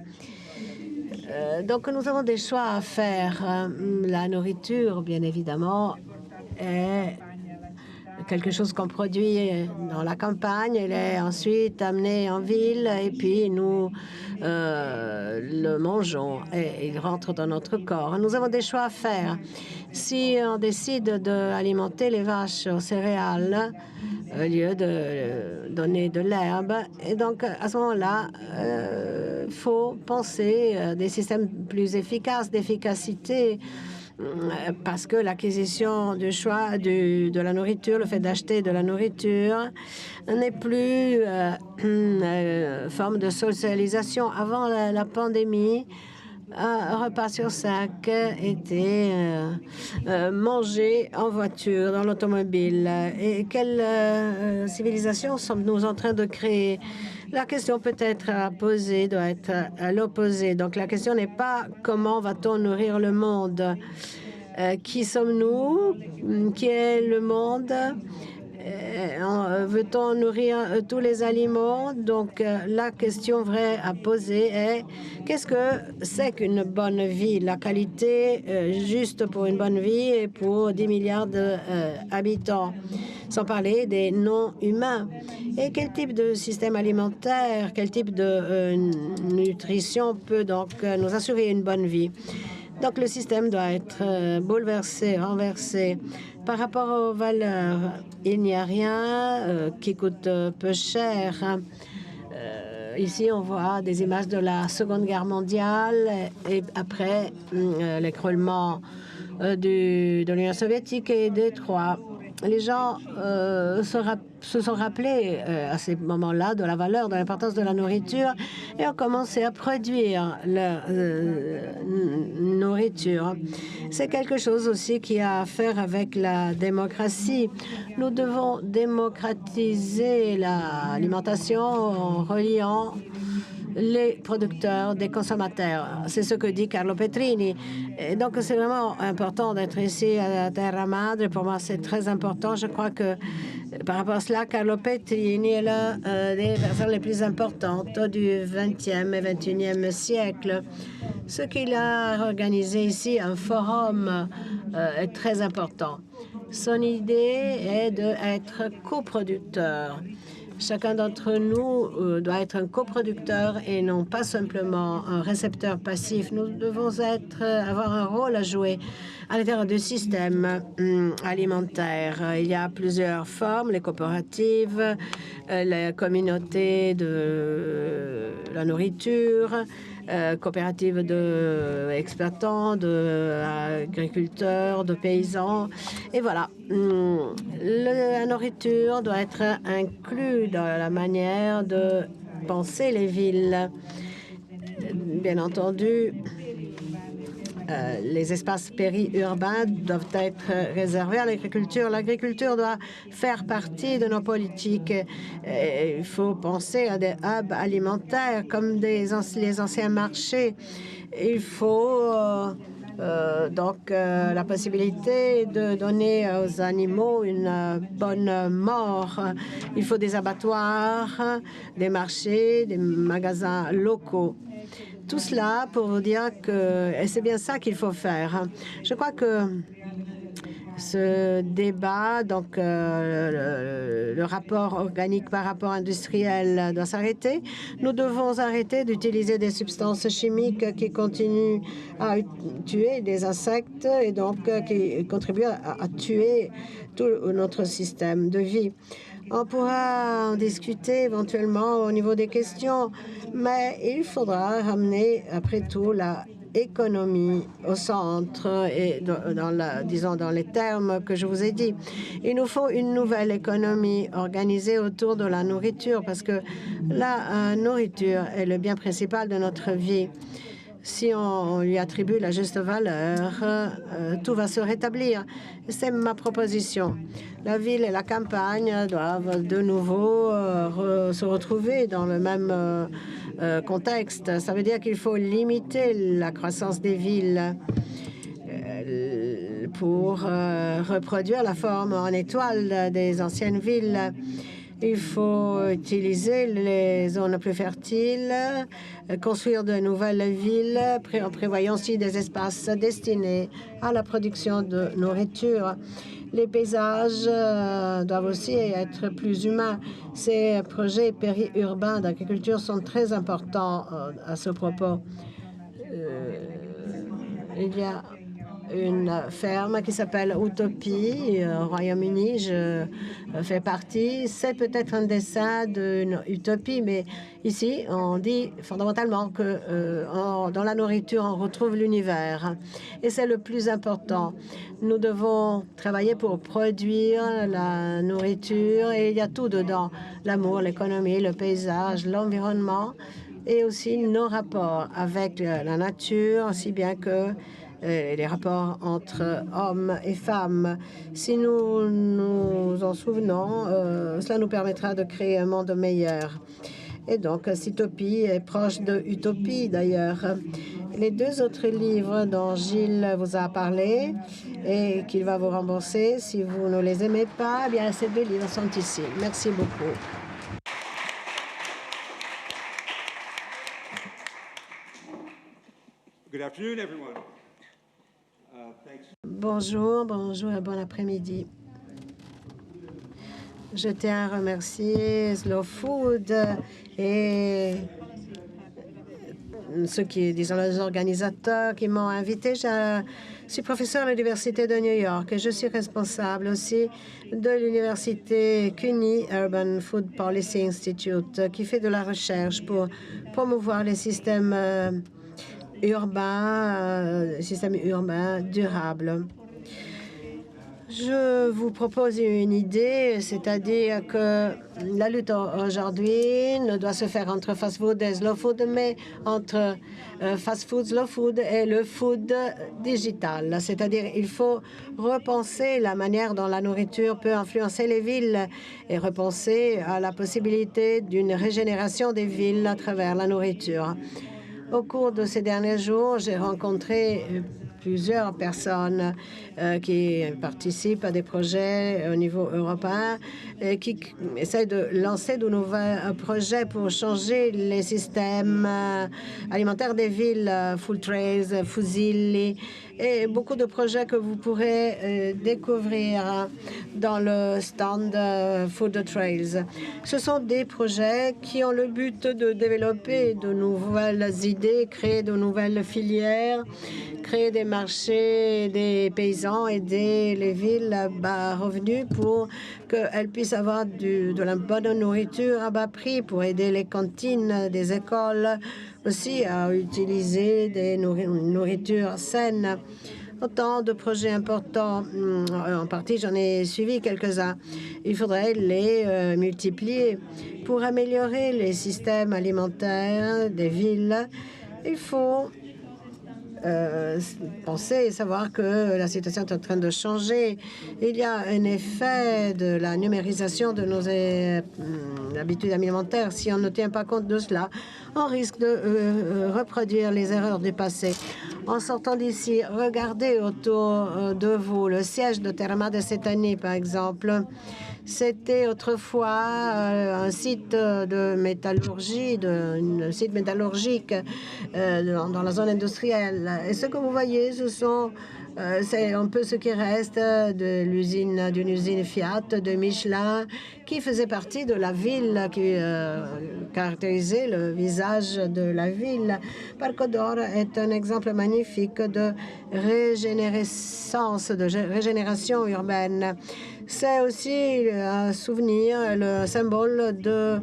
Donc nous avons des choix à faire. La nourriture, bien évidemment, est quelque chose qu'on produit dans la campagne, il est ensuite amené en ville et puis nous le mangeons et il rentre dans notre corps. Nous avons des choix à faire. Si on décide d'alimenter les vaches aux céréales au lieu de donner de l'herbe, et donc à ce moment-là, il faut penser des systèmes plus efficaces, d'efficacité, parce que l'acquisition du choix de la nourriture, le fait d'acheter de la nourriture, n'est plus une forme de socialisation. Avant la pandémie, un repas sur 5 était mangé en voiture, dans l'automobile. Et quelle civilisation sommes-nous en train de créer? La question peut-être à poser doit être à l'opposé. Donc la question n'est pas comment va-t-on nourrir le monde? Qui sommes-nous? Qui est le monde? Veut-on nourrir tous les aliments? Donc la question vraie à poser est qu'est-ce que c'est qu'une bonne vie? La qualité juste pour une bonne vie et pour 10 milliards d'habitants, sans parler des non-humains. Et quel type de système alimentaire, quel type de nutrition peut donc nous assurer une bonne vie? Donc le système doit être bouleversé, renversé. Par rapport aux valeurs, il n'y a rien qui coûte peu cher. Ici, on voit des images de la Seconde Guerre mondiale et après l'écroulement de l'Union soviétique et Détroit. Les gens se sont rappelés à ces moments-là de la valeur, de l'importance de la nourriture et ont commencé à produire leur nourriture. C'est quelque chose aussi qui a à faire avec la démocratie. Nous devons démocratiser l'alimentation en reliant les producteurs des consommateurs. C'est ce que dit Carlo Petrini. Et donc, c'est vraiment important d'être ici à Terra Madre. Pour moi, c'est très important. Je crois que par rapport à cela, Carlo Petrini est l'un des personnes les plus importantes du XXe et XXIe siècle. Ce qu'il a organisé ici, un forum, est très important. Son idée est d'être coproducteur. Chacun d'entre nous doit être un coproducteur et non pas simplement un récepteur passif. Nous devons avoir un rôle à jouer à l'intérieur du système alimentaire. Il y a plusieurs formes, les coopératives, les communautés de la nourriture, coopératives d'exploitants, d'agriculteurs, de paysans. Et voilà, la nourriture doit être inclue dans la manière de penser les villes. Bien entendu, les espaces périurbains doivent être réservés à l'agriculture. L'agriculture doit faire partie de nos politiques. Il faut penser à des hubs alimentaires comme les anciens marchés. Il faut donc la possibilité de donner aux animaux une bonne mort. Il faut des abattoirs, des marchés, des magasins locaux. Tout cela pour vous dire que c'est bien ça qu'il faut faire. Je crois que ce débat, donc le rapport organique par rapport industriel doit s'arrêter. Nous devons arrêter d'utiliser des substances chimiques qui continuent à tuer des insectes et donc qui contribuent à tuer tout notre système de vie. On pourra en discuter éventuellement au niveau des questions, mais il faudra ramener, après tout, la économie au centre et disons dans les termes que je vous ai dit. Il nous faut une nouvelle économie organisée autour de la nourriture parce que la nourriture est le bien principal de notre vie. Si on lui attribue la juste valeur, tout va se rétablir. C'est ma proposition. La ville et la campagne doivent de nouveau se retrouver dans le même contexte. Ça veut dire qu'il faut limiter la croissance des villes pour reproduire la forme en étoile des anciennes villes. Il faut utiliser les zones plus fertiles, construire de nouvelles villes, en prévoyant aussi des espaces destinés à la production de nourriture. Les paysages doivent aussi être plus humains. Ces projets périurbains d'agriculture sont très importants à ce propos. Il y a une ferme qui s'appelle Utopie au Royaume-Uni. Je fais partie. C'est peut-être un dessin d'une utopie, mais ici, on dit fondamentalement que dans la nourriture, on retrouve l'univers. Et c'est le plus important. Nous devons travailler pour produire la nourriture et il y a tout dedans. L'amour, l'économie, le paysage, l'environnement et aussi nos rapports avec la nature, aussi bien que les rapports entre hommes et femmes. Si nous nous en souvenons, cela nous permettra de créer un monde meilleur. Et donc, Cytopie est proche de Utopie, d'ailleurs. Les deux autres livres dont Gilles vous a parlé et qu'il va vous rembourser, si vous ne les aimez pas, eh bien, ces deux livres sont ici. Merci beaucoup. Good afternoon, everyone. Bonjour et bon après-midi. Je tiens à remercier Slow Food et ceux qui, disons, les organisateurs qui m'ont invité. Je suis professeur à l'Université de New York et je suis responsable aussi de l'Université CUNY Urban Food Policy Institute qui fait de la recherche pour promouvoir les systèmes urbains durables. Je vous propose une idée, c'est-à-dire que la lutte aujourd'hui ne doit se faire entre fast-food et slow food, mais entre fast-food, slow food et le food digital. C'est-à-dire il faut repenser la manière dont la nourriture peut influencer les villes et repenser à la possibilité d'une régénération des villes à travers la nourriture. Au cours de ces derniers jours, j'ai rencontré plusieurs personnes qui participent à des projets au niveau européen et qui essaient de lancer de nouveaux projets pour changer les systèmes alimentaires des villes, Food Trails, Fusilli, et beaucoup de projets que vous pourrez découvrir dans le stand Food Trails. Ce sont des projets qui ont le but de développer de nouvelles idées, créer de nouvelles filières, créer des marchés des paysans, aider les villes à bas revenus pour qu'elles puissent avoir de la bonne nourriture à bas prix, pour aider les cantines des écoles aussi à utiliser des nourritures saines. Autant de projets importants. En partie, j'en ai suivi quelques-uns. Il faudrait les multiplier. Pour améliorer les systèmes alimentaires des villes, il faut penser et savoir que la situation est en train de changer. Il y a un effet de la numérisation de nos habitudes alimentaires. Si on ne tient pas compte de cela, on risque de reproduire les erreurs du passé. En sortant d'ici, regardez autour de vous le siège de Terma de cette année, par exemple. C'était autrefois un site de métallurgie, un site métallurgique dans la zone industrielle. Et ce que vous voyez, c'est un peu ce qui reste d'une usine Fiat, de Michelin, qui faisait partie de la ville, qui caractérisait le visage de la ville. Parc d'Or est un exemple magnifique de régénération urbaine. C'est aussi un souvenir, le symbole de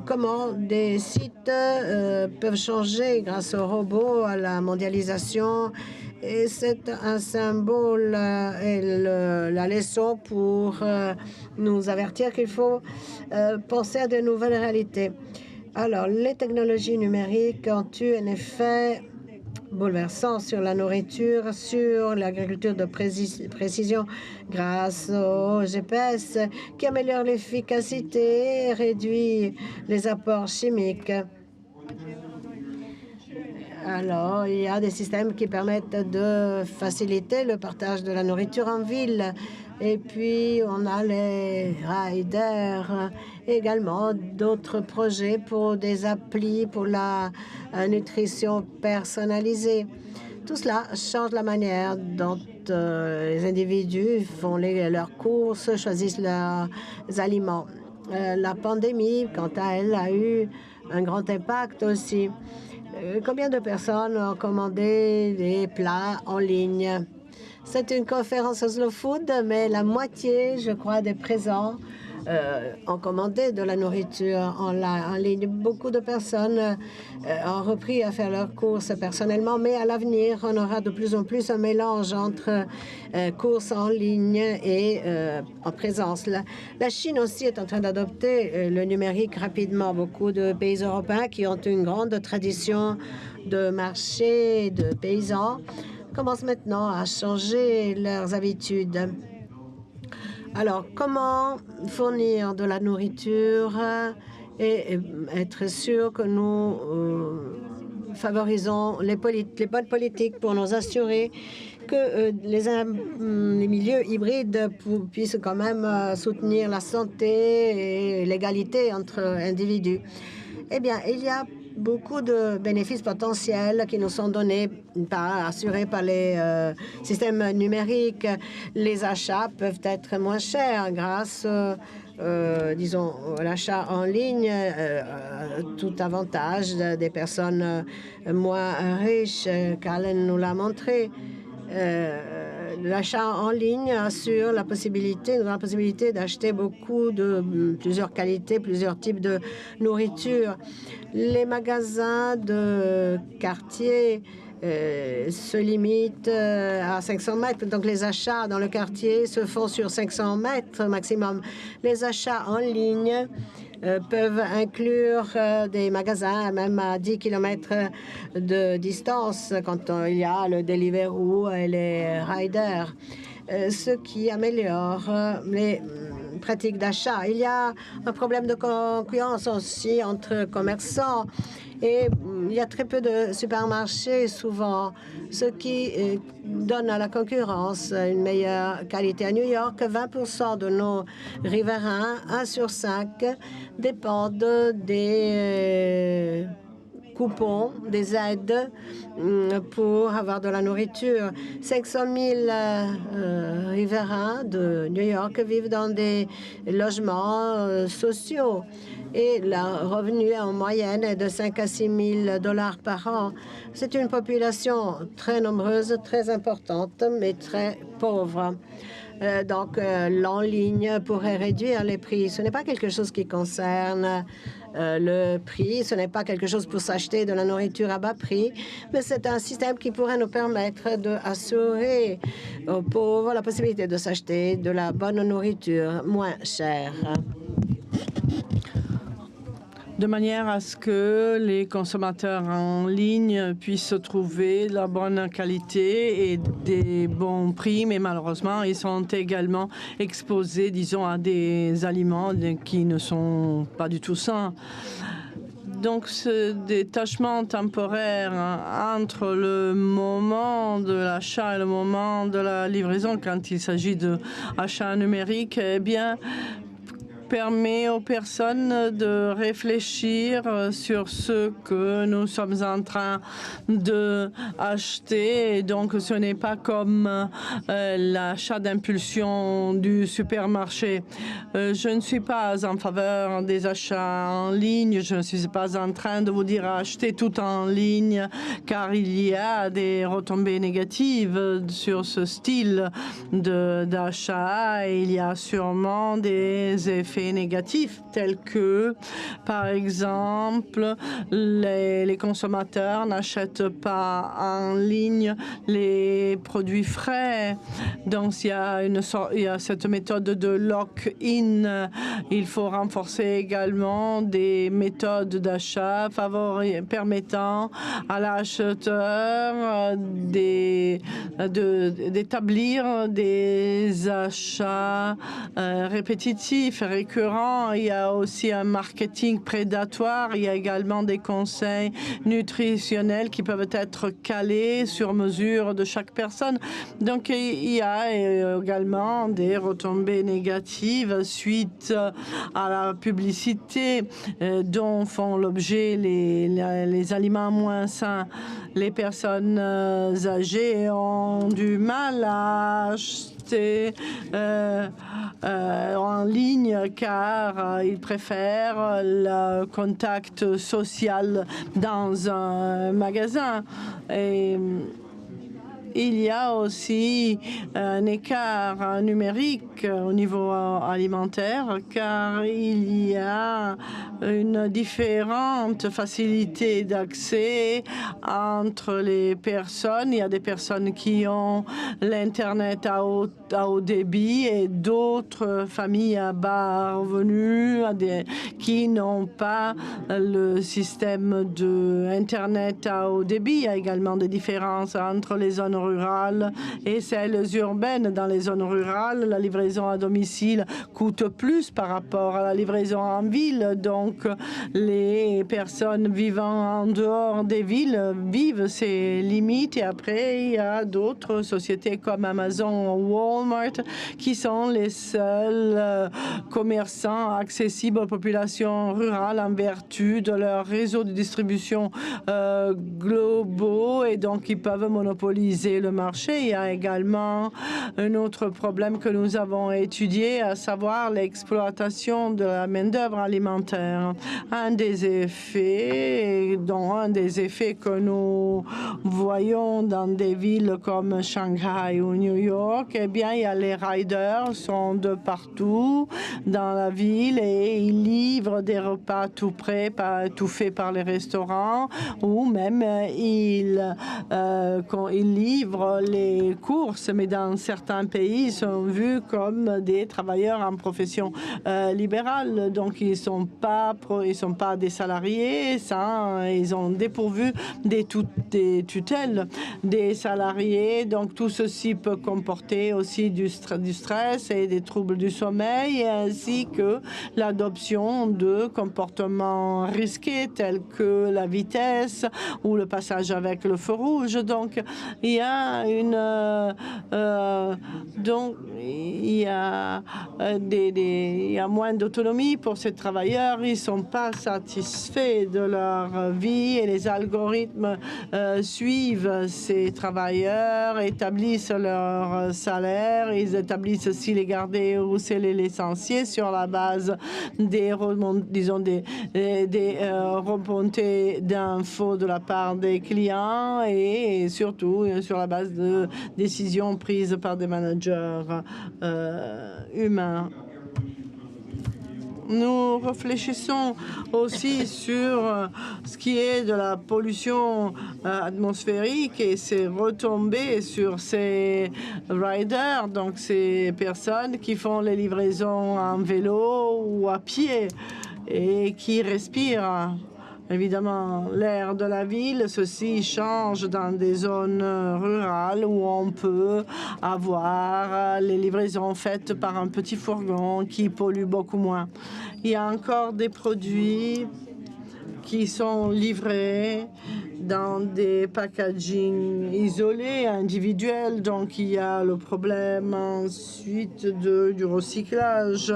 comment des sites peuvent changer grâce aux robots, à la mondialisation. Et c'est un symbole et la leçon pour nous avertir qu'il faut penser à de nouvelles réalités. Alors, les technologies numériques ont eu un effet bouleversant sur la nourriture, sur l'agriculture de précision grâce au GPS qui améliore l'efficacité et réduit les apports chimiques. Alors, il y a des systèmes qui permettent de faciliter le partage de la nourriture en ville. Et puis, on a les riders, également d'autres projets pour des applis pour la nutrition personnalisée. Tout cela change la manière dont les individus font leurs courses, choisissent leurs aliments. La pandémie, quant à elle, a eu un grand impact aussi. Combien de personnes ont commandé des plats en ligne? C'est une conférence Oslo Food, mais la moitié, je crois, des présents ont commandé de la nourriture en ligne. Beaucoup de personnes ont repris à faire leurs courses personnellement, mais à l'avenir, on aura de plus en plus un mélange entre courses en ligne et en présence. La Chine aussi est en train d'adopter le numérique rapidement. Beaucoup de pays européens qui ont une grande tradition de marché, de paysans, commencent maintenant à changer leurs habitudes. Alors, comment fournir de la nourriture et être sûr que nous favorisons les bonnes politiques pour nous assurer que les milieux hybrides puissent quand même soutenir la santé et l'égalité entre individus? Eh bien, il y a beaucoup de bénéfices potentiels qui nous sont donnés, assurés par les systèmes numériques. Les achats peuvent être moins chers grâce, disons, à l'achat en ligne, tout avantage des personnes moins riches. Carlen nous l'a montré. L'achat en ligne assure la possibilité d'acheter beaucoup de plusieurs qualités, plusieurs types de nourriture. Les magasins de quartier se limitent à 500 mètres. Donc, les achats dans le quartier se font sur 500 mètres maximum. Les achats en ligne peuvent inclure des magasins même à 10 km de distance quand il y a le Deliveroo et les riders, ce qui améliore les pratiques d'achat. Il y a un problème de concurrence aussi entre commerçants et il y a très peu de supermarchés souvent, ce qui donne à la concurrence une meilleure qualité. À New York, 20% de nos riverains, 1 sur 5, dépendent des coupons, des aides pour avoir de la nourriture. 500 000 riverains de New York vivent dans des logements sociaux et leur revenu en moyenne est de 5 à 6 000 dollars par an. C'est une population très nombreuse, très importante, mais très pauvre. Donc, l'en ligne pourrait réduire les prix. Ce n'est pas quelque chose qui concerne le prix, ce n'est pas quelque chose pour s'acheter de la nourriture à bas prix, mais c'est un système qui pourrait nous permettre d'assurer aux pauvres la possibilité de s'acheter de la bonne nourriture moins chère, de manière à ce que les consommateurs en ligne puissent trouver la bonne qualité et des bons prix, mais malheureusement, ils sont également exposés, disons, à des aliments qui ne sont pas du tout sains. Donc, ce détachement temporaire entre le moment de l'achat et le moment de la livraison, quand il s'agit d'achat numérique, eh bien, permet aux personnes de réfléchir sur ce que nous sommes en train d'acheter. Et donc, ce n'est pas comme l'achat d'impulsion du supermarché. Je ne suis pas en faveur des achats en ligne. Je ne suis pas en train de vous dire acheter tout en ligne, car il y a des retombées négatives sur ce style d'achat. Il y a sûrement des effets négatifs tels que, par exemple, les consommateurs n'achètent pas en ligne les produits frais. Donc, il y a cette méthode de lock-in. Il faut renforcer également des méthodes d'achat permettant à l'acheteur d'établir des achats répétitifs et récurrent. Il y a aussi un marketing prédatoire. Il y a également des conseils nutritionnels qui peuvent être calés sur mesure de chaque personne. Donc, il y a également des retombées négatives suite à la publicité dont font l'objet les aliments moins sains. Les personnes âgées ont du mal à acheter en ligne car ils préfèrent le contact social dans un magasin. Et il y a aussi un écart numérique au niveau alimentaire car il y a une différente facilité d'accès entre les personnes. Il y a des personnes qui ont l'Internet à haut débit et d'autres familles à bas revenus qui n'ont pas le système d'Internet à haut débit. Il y a également des différences entre les zones rurales et celles urbaines. Dans les zones rurales, la livraison à domicile coûte plus par rapport à la livraison en ville. Donc, les personnes vivant en dehors des villes vivent ces limites. Et après, il y a d'autres sociétés comme Amazon ou Walmart qui sont les seuls commerçants accessibles aux populations rurales en vertu de leur réseau de distribution globaux et donc ils peuvent monopoliser le marché. Il y a également un autre problème que nous avons étudié, à savoir l'exploitation de la main-d'œuvre alimentaire. Un des effets que nous voyons dans des villes comme Shanghai ou New York, eh bien, il y a les riders sont de partout dans la ville et ils livrent des repas tout prêts, tout faits par les restaurants, ou même ils livrent les courses, mais dans certains pays, ils sont vus comme des travailleurs en profession libérale. Donc, ils sont pas des salariés, ils ont dépourvu des tutelles des salariés. Donc, tout ceci peut comporter aussi du stress et des troubles du sommeil, ainsi que l'adoption de comportements risqués tels que la vitesse ou le passage avec le feu rouge. Donc, il y a il y a moins d'autonomie pour ces travailleurs. Ils sont pas satisfaits de leur vie et les algorithmes suivent ces travailleurs, établissent leur salaire, ils établissent s'ils les garder ou s'ils les licencier sur la base des remontées d'infos de la part des clients et surtout sur la base de décisions prises par des managers humains. Nous réfléchissons aussi sur ce qui est de la pollution atmosphérique et ses retombées sur ces riders, donc ces personnes qui font les livraisons en vélo ou à pied et qui respirent évidemment l'air de la ville. Ceci change dans des zones rurales où on peut avoir les livraisons faites par un petit fourgon qui pollue beaucoup moins. Il y a encore des produits qui sont livrés dans des packaging isolés, individuels. Donc, il y a le problème ensuite du recyclage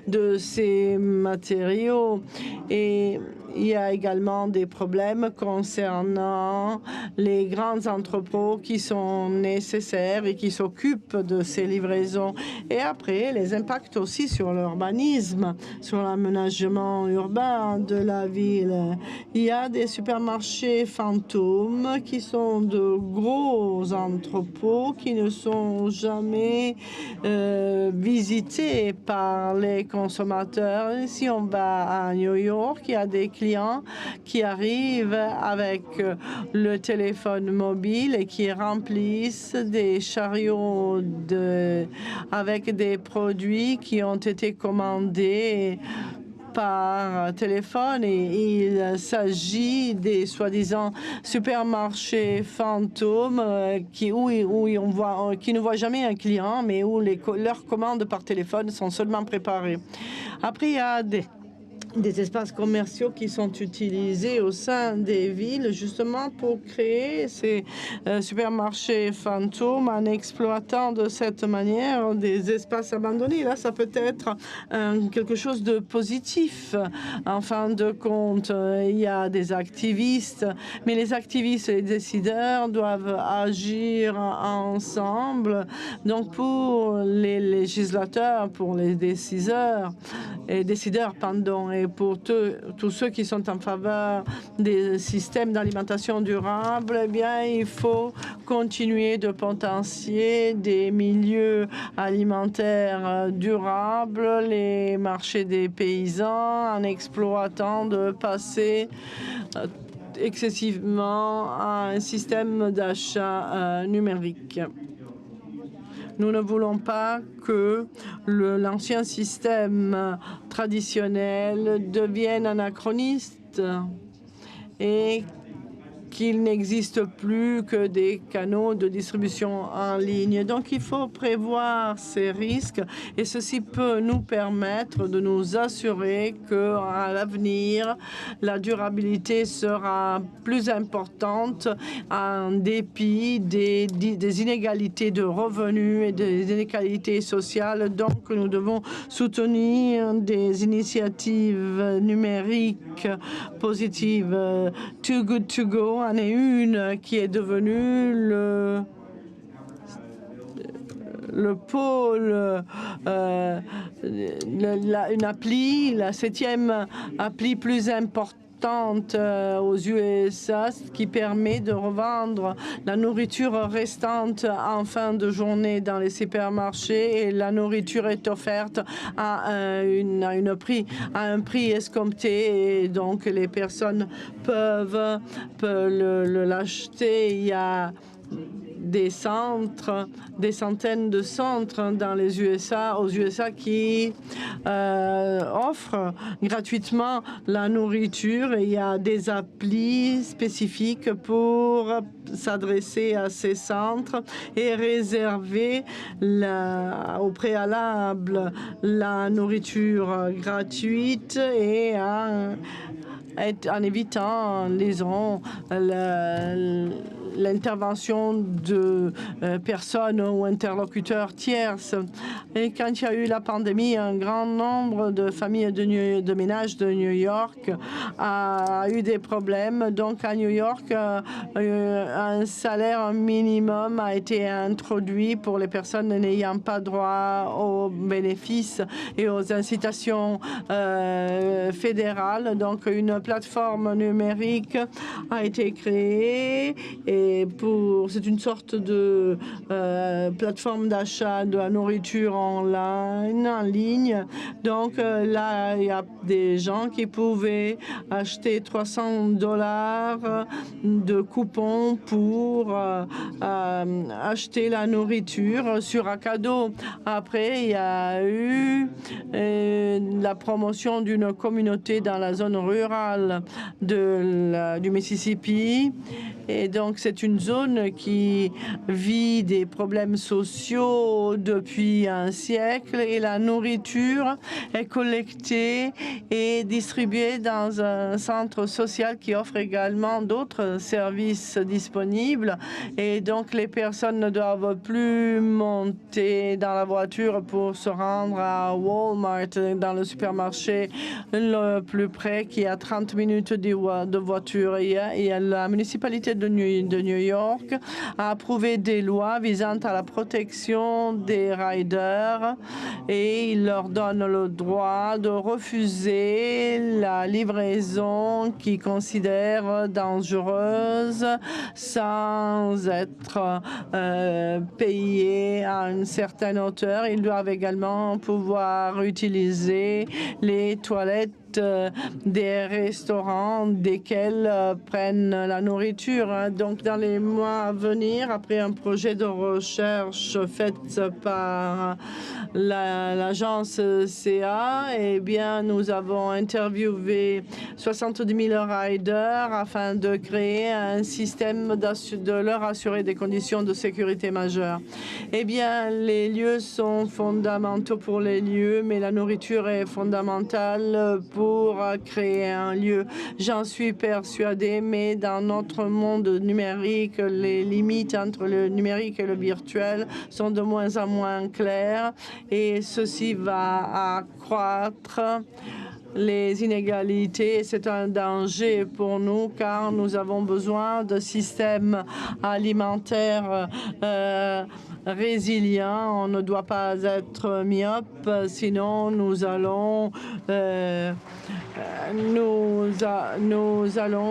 de ces matériaux. Et il y a également des problèmes concernant les grands entrepôts qui sont nécessaires et qui s'occupent de ces livraisons. Et après, les impacts aussi sur l'urbanisme, sur l'aménagement urbain de la ville. Il y a des supermarchés fantômes qui sont de gros entrepôts qui ne sont jamais visités par les consommateurs. Si on va à New York, il y a des clients qui arrivent avec le téléphone mobile et qui remplissent des chariots avec des produits qui ont été commandés par téléphone et il s'agit des soi-disant supermarchés fantômes qui ne voient jamais un client, mais où leurs commandes par téléphone sont seulement préparées. Après, il y a des espaces commerciaux qui sont utilisés au sein des villes justement pour créer ces supermarchés fantômes en exploitant de cette manière des espaces abandonnés. Là, ça peut être quelque chose de positif. En fin de compte, il y a des activistes, mais les activistes et les décideurs doivent agir ensemble. Donc, pour les législateurs, pour les décideurs, et pour tous ceux qui sont en faveur des systèmes d'alimentation durable, eh bien, il faut continuer de potentier des milieux alimentaires durables, les marchés des paysans, en exploitant de passer excessivement à un système d'achat numérique. Nous ne voulons pas que l'ancien système traditionnel devienne anachroniste et qu'il n'existe plus que des canaux de distribution en ligne. Donc, il faut prévoir ces risques et ceci peut nous permettre de nous assurer qu'à l'avenir, la durabilité sera plus importante en dépit des inégalités de revenus et des inégalités sociales. Donc, nous devons soutenir des initiatives numériques positives. Too Good To Go en est une qui est devenue le pôle, une appli, la 7e appli plus importante aux USA, ce qui permet de revendre la nourriture restante en fin de journée dans les supermarchés et la nourriture est offerte à un prix escompté et donc les personnes peuvent l'acheter. Il y a des centaines de centres dans les USA, aux USA qui offrent gratuitement la nourriture et il y a des applis spécifiques pour s'adresser à ces centres et réserver au préalable la nourriture gratuite et en évitant, disons, l'intervention de personnes ou interlocuteurs tierces. Et quand il y a eu la pandémie, un grand nombre de familles de ménages de New York a eu des problèmes. Donc à New York, un salaire minimum a été introduit pour les personnes n'ayant pas droit aux bénéfices et aux incitations fédérales. Donc une plateforme numérique a été créée et c'est une sorte de plateforme d'achat de la nourriture en ligne. Donc là, il y a des gens qui pouvaient acheter $300 de coupons pour acheter la nourriture sur un cadeau. Après, il y a eu la promotion d'une communauté dans la zone rurale du Mississippi. Et donc, c'est une zone qui vit des problèmes sociaux depuis un siècle et la nourriture est collectée et distribuée dans un centre social qui offre également d'autres services disponibles. Et donc, les personnes ne doivent plus monter dans la voiture pour se rendre à Walmart, dans le supermarché le plus près, qui est à 30 minutes de voiture. Et la municipalité de New York a approuvé des lois visant à la protection des riders et il leur donne le droit de refuser la livraison qu'ils considèrent dangereuse sans être payés à une certaine hauteur. Ils doivent également pouvoir utiliser les toilettes profitent des restaurants desquels prennent la nourriture. Donc, dans les mois à venir, après un projet de recherche fait par l'agence CA, eh bien, nous avons interviewé 70 000 riders afin de créer un système de leur assurer des conditions de sécurité majeures. Eh bien, les lieux sont fondamentaux pour les lieux, mais la nourriture est fondamentale pour créer un lieu. J'en suis persuadée, mais dans notre monde numérique, les limites entre le numérique et le virtuel sont de moins en moins claires et ceci va accroître les inégalités. C'est un danger pour nous car nous avons besoin de systèmes alimentaires résilients. On ne doit pas être myope, sinon nous allons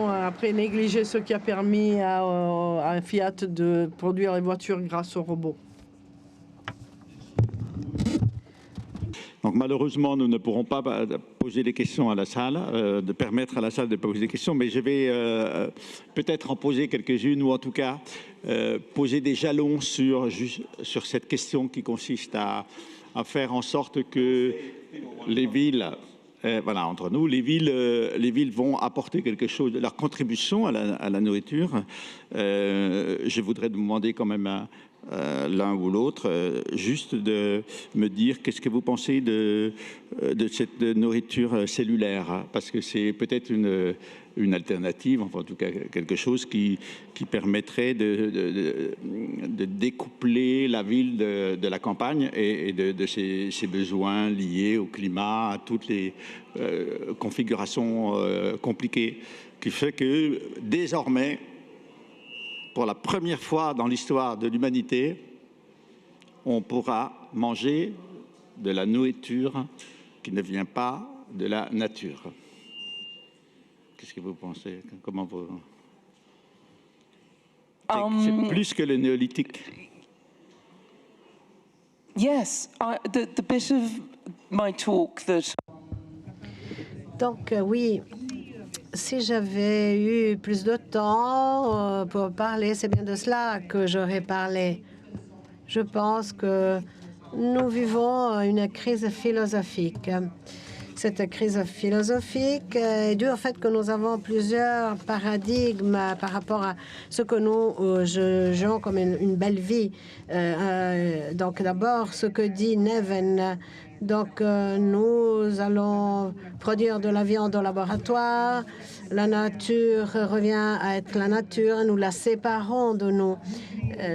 après négliger ce qui a permis à Fiat de produire les voitures grâce aux robots. Donc malheureusement, nous ne pourrons pas poser des questions à la salle, de permettre à la salle de poser des questions, mais je vais peut-être en poser quelques-unes, ou en tout cas poser des jalons sur cette question qui consiste à faire en sorte que les villes, voilà, entre nous, les villes vont apporter quelque chose de leur contribution à la nourriture. Je voudrais demander quand même l'un ou l'autre, juste de me dire qu'est-ce que vous pensez de cette nourriture cellulaire, parce que c'est peut-être une alternative, enfin en tout cas quelque chose qui permettrait de découpler la ville de la campagne et de ses besoins liés au climat, à toutes les configurations compliquées, qui fait que désormais, pour la première fois dans l'histoire de l'humanité, on pourra manger de la nourriture qui ne vient pas de la nature. Qu'est-ce que vous pensez? Comment vous... C'est plus que le néolithique. Yes, the bit of my talk that... Donc, oui. Si j'avais eu plus de temps pour parler, c'est bien de cela que j'aurais parlé. Je pense que nous vivons une crise philosophique. Cette crise philosophique est due au fait que nous avons plusieurs paradigmes par rapport à ce que nous jugeons comme une belle vie. Donc d'abord, ce que dit Neven. Donc, nous allons produire de la viande au laboratoire. La nature revient à être la nature. Nous la séparons de nous.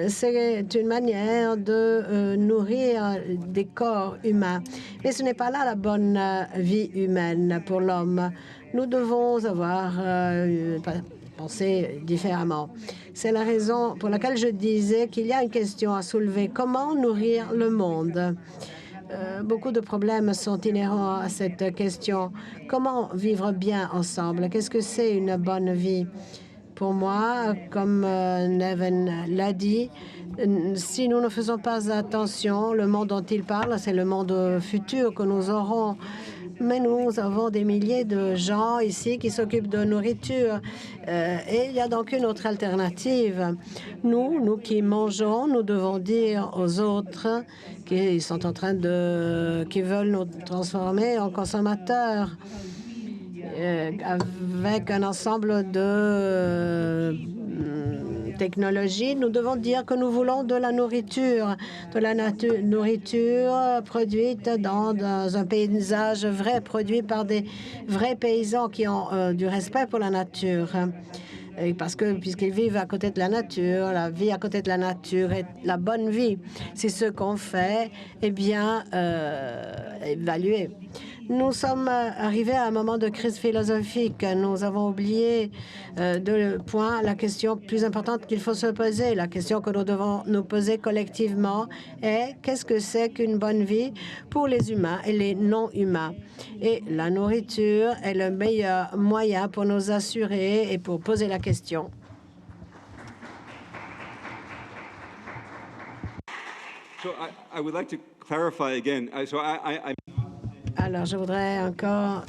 C'est une manière de nourrir des corps humains. Mais ce n'est pas là la bonne vie humaine pour l'homme. Nous devons avoir penser différemment. C'est la raison pour laquelle je disais qu'il y a une question à soulever. Comment nourrir le monde ? Beaucoup de problèmes sont inhérents à cette question. Comment vivre bien ensemble? Qu'est-ce que c'est une bonne vie? Pour moi, comme Neven l'a dit, si nous ne faisons pas attention, le monde dont il parle, c'est le monde futur que nous aurons. Mais nous avons des milliers de gens ici qui s'occupent de nourriture. Et il y a donc une autre alternative. Nous qui mangeons, nous devons dire aux autres qui sont en train qui veulent nous transformer en consommateurs avec un ensemble de technologies. Nous devons dire que nous voulons de la nourriture produite dans un paysage vrai, produit par des vrais paysans qui ont du respect pour la nature. Et parce que puisqu'ils vivent à côté de la nature, la vie à côté de la nature est la bonne vie. C'est ce qu'on fait, eh bien, évaluer. Nous sommes arrivés à un moment de crise philosophique. Nous avons oublié la question plus importante qu'il faut se poser. La question que nous devons nous poser collectivement est qu'est-ce que c'est qu'une bonne vie pour les humains et les non-humains? Et la nourriture est le meilleur moyen pour nous assurer et pour poser la question. So I would like to clarify again. Alors, je voudrais encore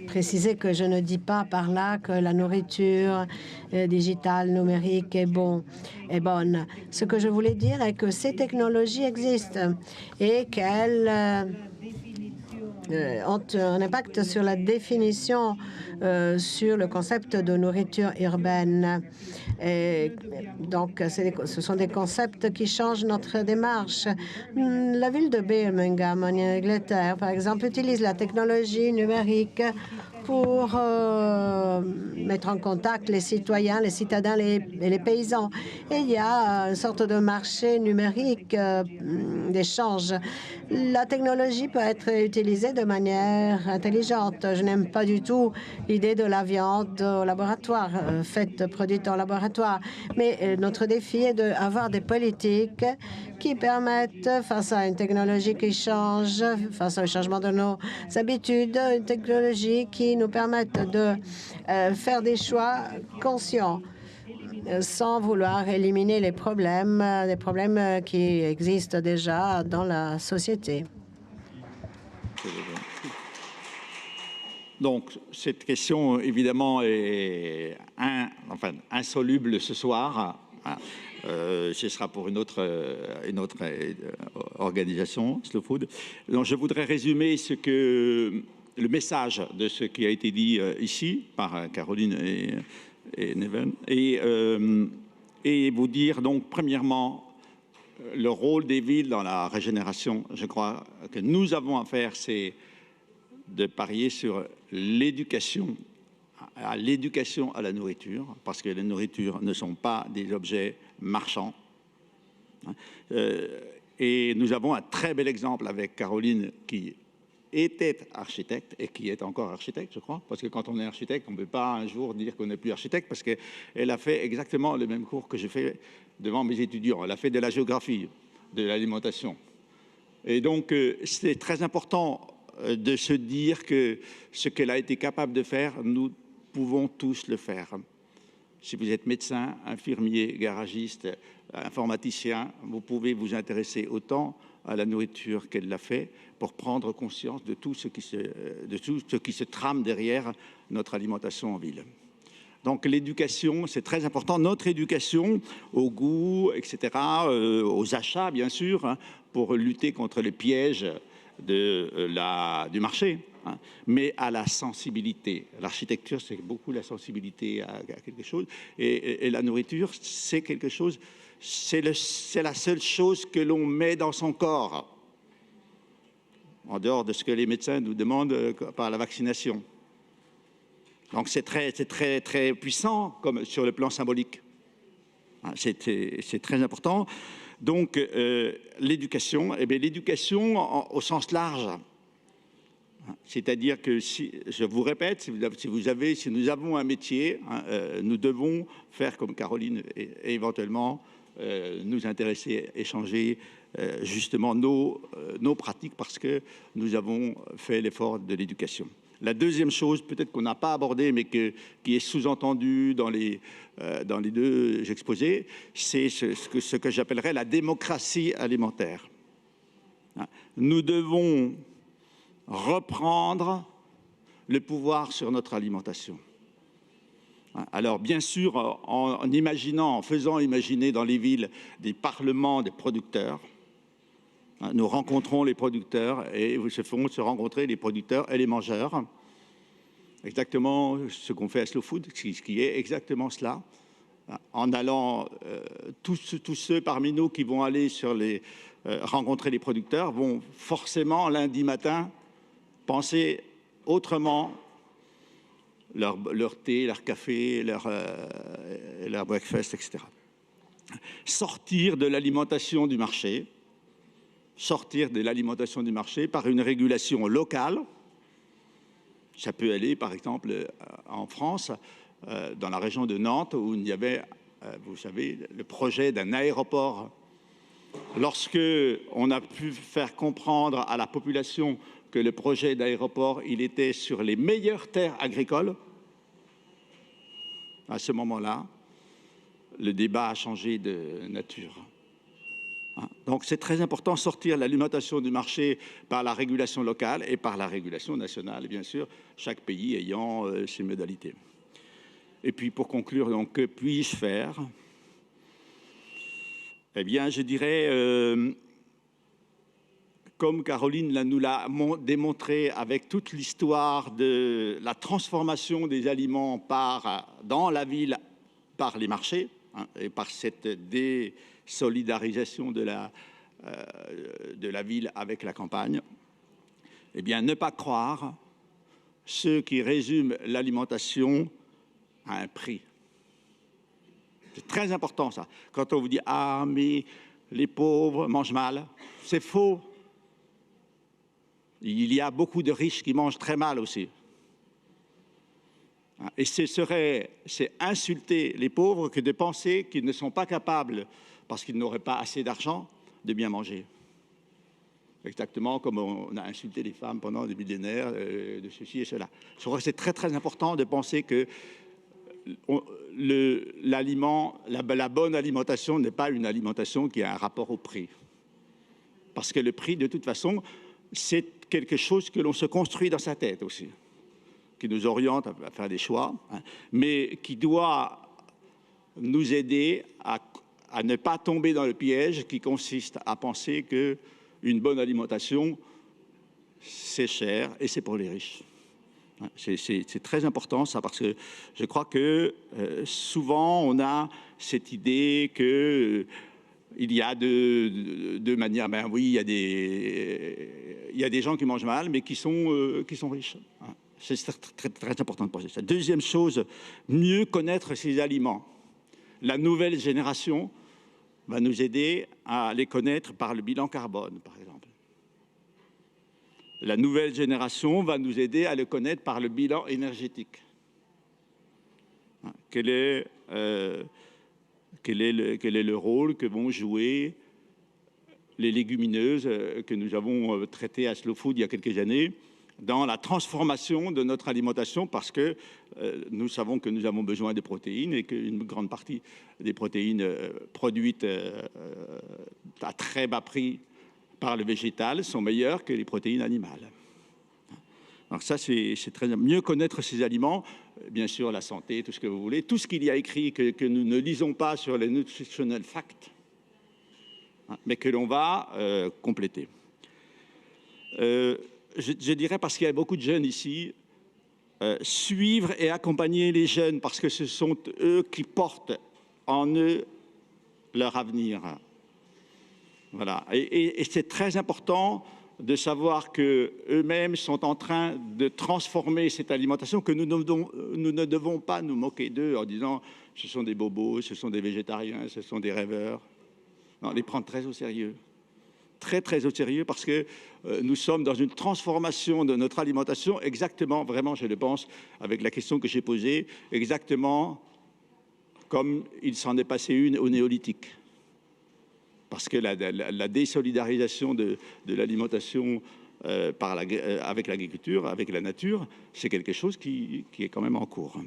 préciser que je ne dis pas par là que la nourriture digitale, numérique est bonne. Ce que je voulais dire est que ces technologies existent et qu'elles ont un impact sur la définition, sur le concept de nourriture urbaine. Et donc, ce sont des concepts qui changent notre démarche. La ville de Birmingham, en Angleterre, par exemple, utilise la technologie numérique pour mettre en contact les citoyens, les citadins et les paysans. Et il y a une sorte de marché numérique d'échange. La technologie peut être utilisée de manière intelligente. Je n'aime pas du tout l'idée de la viande au laboratoire, produite en laboratoire. Mais notre défi est d'avoir des politiques qui permettent, face à une technologie qui change, face au changement de nos habitudes, une technologie qui nous permette de faire des choix conscients sans vouloir éliminer les problèmes, qui existent déjà dans la société. Donc, cette question, évidemment, est insoluble ce soir. Ce sera pour une autre organisation, Slow Food. Donc, je voudrais résumer le message de ce qui a été dit ici par Caroline et Neven, et vous dire donc, premièrement, le rôle des villes dans la régénération. Je crois que nous avons à faire, c'est de parier sur l'éducation, à la nourriture, parce que les nourritures ne sont pas des objets marchands. Et nous avons un très bel exemple avec Caroline, qui était architecte et qui est encore architecte, je crois, parce que quand on est architecte, on ne peut pas un jour dire qu'on n'est plus architecte, parce qu'elle a fait exactement le même cours que je fais devant mes étudiants. Elle a fait de la géographie, de l'alimentation. Et donc, c'est très important de se dire que ce qu'elle a été capable de faire, nous pouvons tous le faire. Si vous êtes médecin, infirmier, garagiste, informaticien, vous pouvez vous intéresser autant à la nourriture qu'elle l'a fait pour prendre conscience de tout ce qui se trame derrière notre alimentation en ville. Donc l'éducation, c'est très important. Notre éducation au goût, etc., aux achats, bien sûr, hein, pour lutter contre les pièges du marché, hein, mais à la sensibilité. L'architecture, c'est beaucoup la sensibilité à quelque chose. Et la nourriture, c'est quelque chose, c'est la seule chose que l'on met dans son corps, en dehors de ce que les médecins nous demandent par la vaccination. Donc c'est très puissant comme sur le plan symbolique. C'est très important. Donc l'éducation, l'éducation au sens large. C'est-à-dire que, je vous répète, si nous avons un métier, hein, nous devons faire comme Caroline et éventuellement nous intéresser, échanger justement nos pratiques, parce que nous avons fait l'effort de l'éducation. La deuxième chose, peut-être qu'on n'a pas abordé, mais qui est sous-entendue dans les deux exposés, c'est ce que j'appellerais la démocratie alimentaire. Nous devons reprendre le pouvoir sur notre alimentation. Alors, bien sûr, en faisant imaginer dans les villes des parlements des producteurs, nous rencontrons les producteurs et se font se rencontrer les producteurs et les mangeurs. Exactement ce qu'on fait à Slow Food, ce qui est exactement cela. En allant, tous ceux parmi nous qui vont aller rencontrer les producteurs vont forcément, lundi matin, penser autrement leur thé, leur café, leur breakfast, etc. Sortir de l'alimentation du marché, par une régulation locale. Ça peut aller, par exemple, en France, dans la région de Nantes, où il y avait, vous savez, le projet d'un aéroport. Lorsque on a pu faire comprendre à la population que le projet d'aéroport, il était sur les meilleures terres agricoles, à ce moment-là, le débat a changé de nature. Donc c'est très important de sortir l'alimentation du marché par la régulation locale et par la régulation nationale, et bien sûr, chaque pays ayant ses modalités. Et puis pour conclure, donc, que puis-je faire? Eh bien, je dirais, comme Caroline nous l'a démontré avec toute l'histoire de la transformation des aliments dans la ville par les marchés, hein, et par cette désolidarisation de la ville avec la campagne, eh bien, ne pas croire ceux qui résument l'alimentation à un prix. C'est très important, ça. Quand on vous dit « Ah, mais les pauvres mangent mal », c'est faux. Il y a beaucoup de riches qui mangent très mal aussi. Et c'est insulter les pauvres que de penser qu'ils ne sont pas capables, parce qu'ils n'auraient pas assez d'argent, de bien manger. Exactement comme on a insulté les femmes pendant des millénaires de ceci et cela. Je crois que c'est très très important de penser que la bonne alimentation n'est pas une alimentation qui a un rapport au prix. Parce que le prix, de toute façon, c'est quelque chose que l'on se construit dans sa tête aussi, qui nous oriente à faire des choix, hein, mais qui doit nous aider à ne pas tomber dans le piège qui consiste à penser qu'une bonne alimentation, c'est cher et c'est pour les riches. C'est très important, ça, parce que je crois que souvent, on a cette idée que il y a deux manières. Ben oui, il y a des gens qui mangent mal, mais qui sont riches. C'est très, très important de penser ça. Deuxième chose, mieux connaître ses aliments. La nouvelle génération va nous aider à les connaître par le bilan carbone, par exemple. La nouvelle génération va nous aider à le connaître par le bilan énergétique. Quel est le rôle que vont jouer les légumineuses que nous avons traitées à Slow Food il y a quelques années dans la transformation de notre alimentation, parce que nous savons que nous avons besoin de protéines et qu'une grande partie des protéines produites à très bas prix par le végétal sont meilleures que les protéines animales. Donc ça, c'est très mieux connaître ces aliments, bien sûr la santé, tout ce que vous voulez, tout ce qu'il y a écrit que nous ne lisons pas sur les nutritional facts, hein, mais que l'on va compléter. Je dirais, parce qu'il y a beaucoup de jeunes ici, suivre et accompagner les jeunes, parce que ce sont eux qui portent en eux leur avenir. Voilà. Et c'est très important de savoir qu'eux-mêmes sont en train de transformer cette alimentation, que nous ne devons pas nous moquer d'eux en disant « ce sont des bobos, ce sont des végétariens, ce sont des rêveurs ». Non, les prendre très au sérieux. Très, très au sérieux, parce que nous sommes dans une transformation de notre alimentation exactement, vraiment, je le pense, avec la question que j'ai posée, exactement comme il s'en est passé une au néolithique. Parce que la désolidarisation de l'alimentation avec l'agriculture, avec la nature, c'est quelque chose qui est quand même en cours.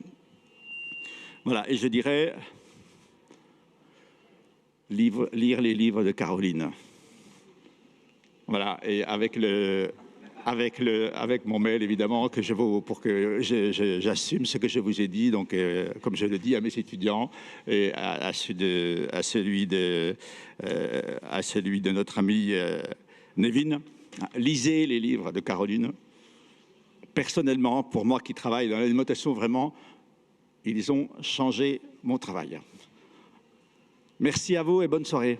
Voilà, et je dirais lire les livres de Caroline. Voilà, et avec mon mail, évidemment, pour que j'assume ce que je vous ai dit, donc comme je le dis à mes étudiants et à celui de notre ami Nevin, lisez les livres de Caroline. Personnellement, pour moi qui travaille dans l'alimentation, vraiment, ils ont changé mon travail. Merci à vous et bonne soirée.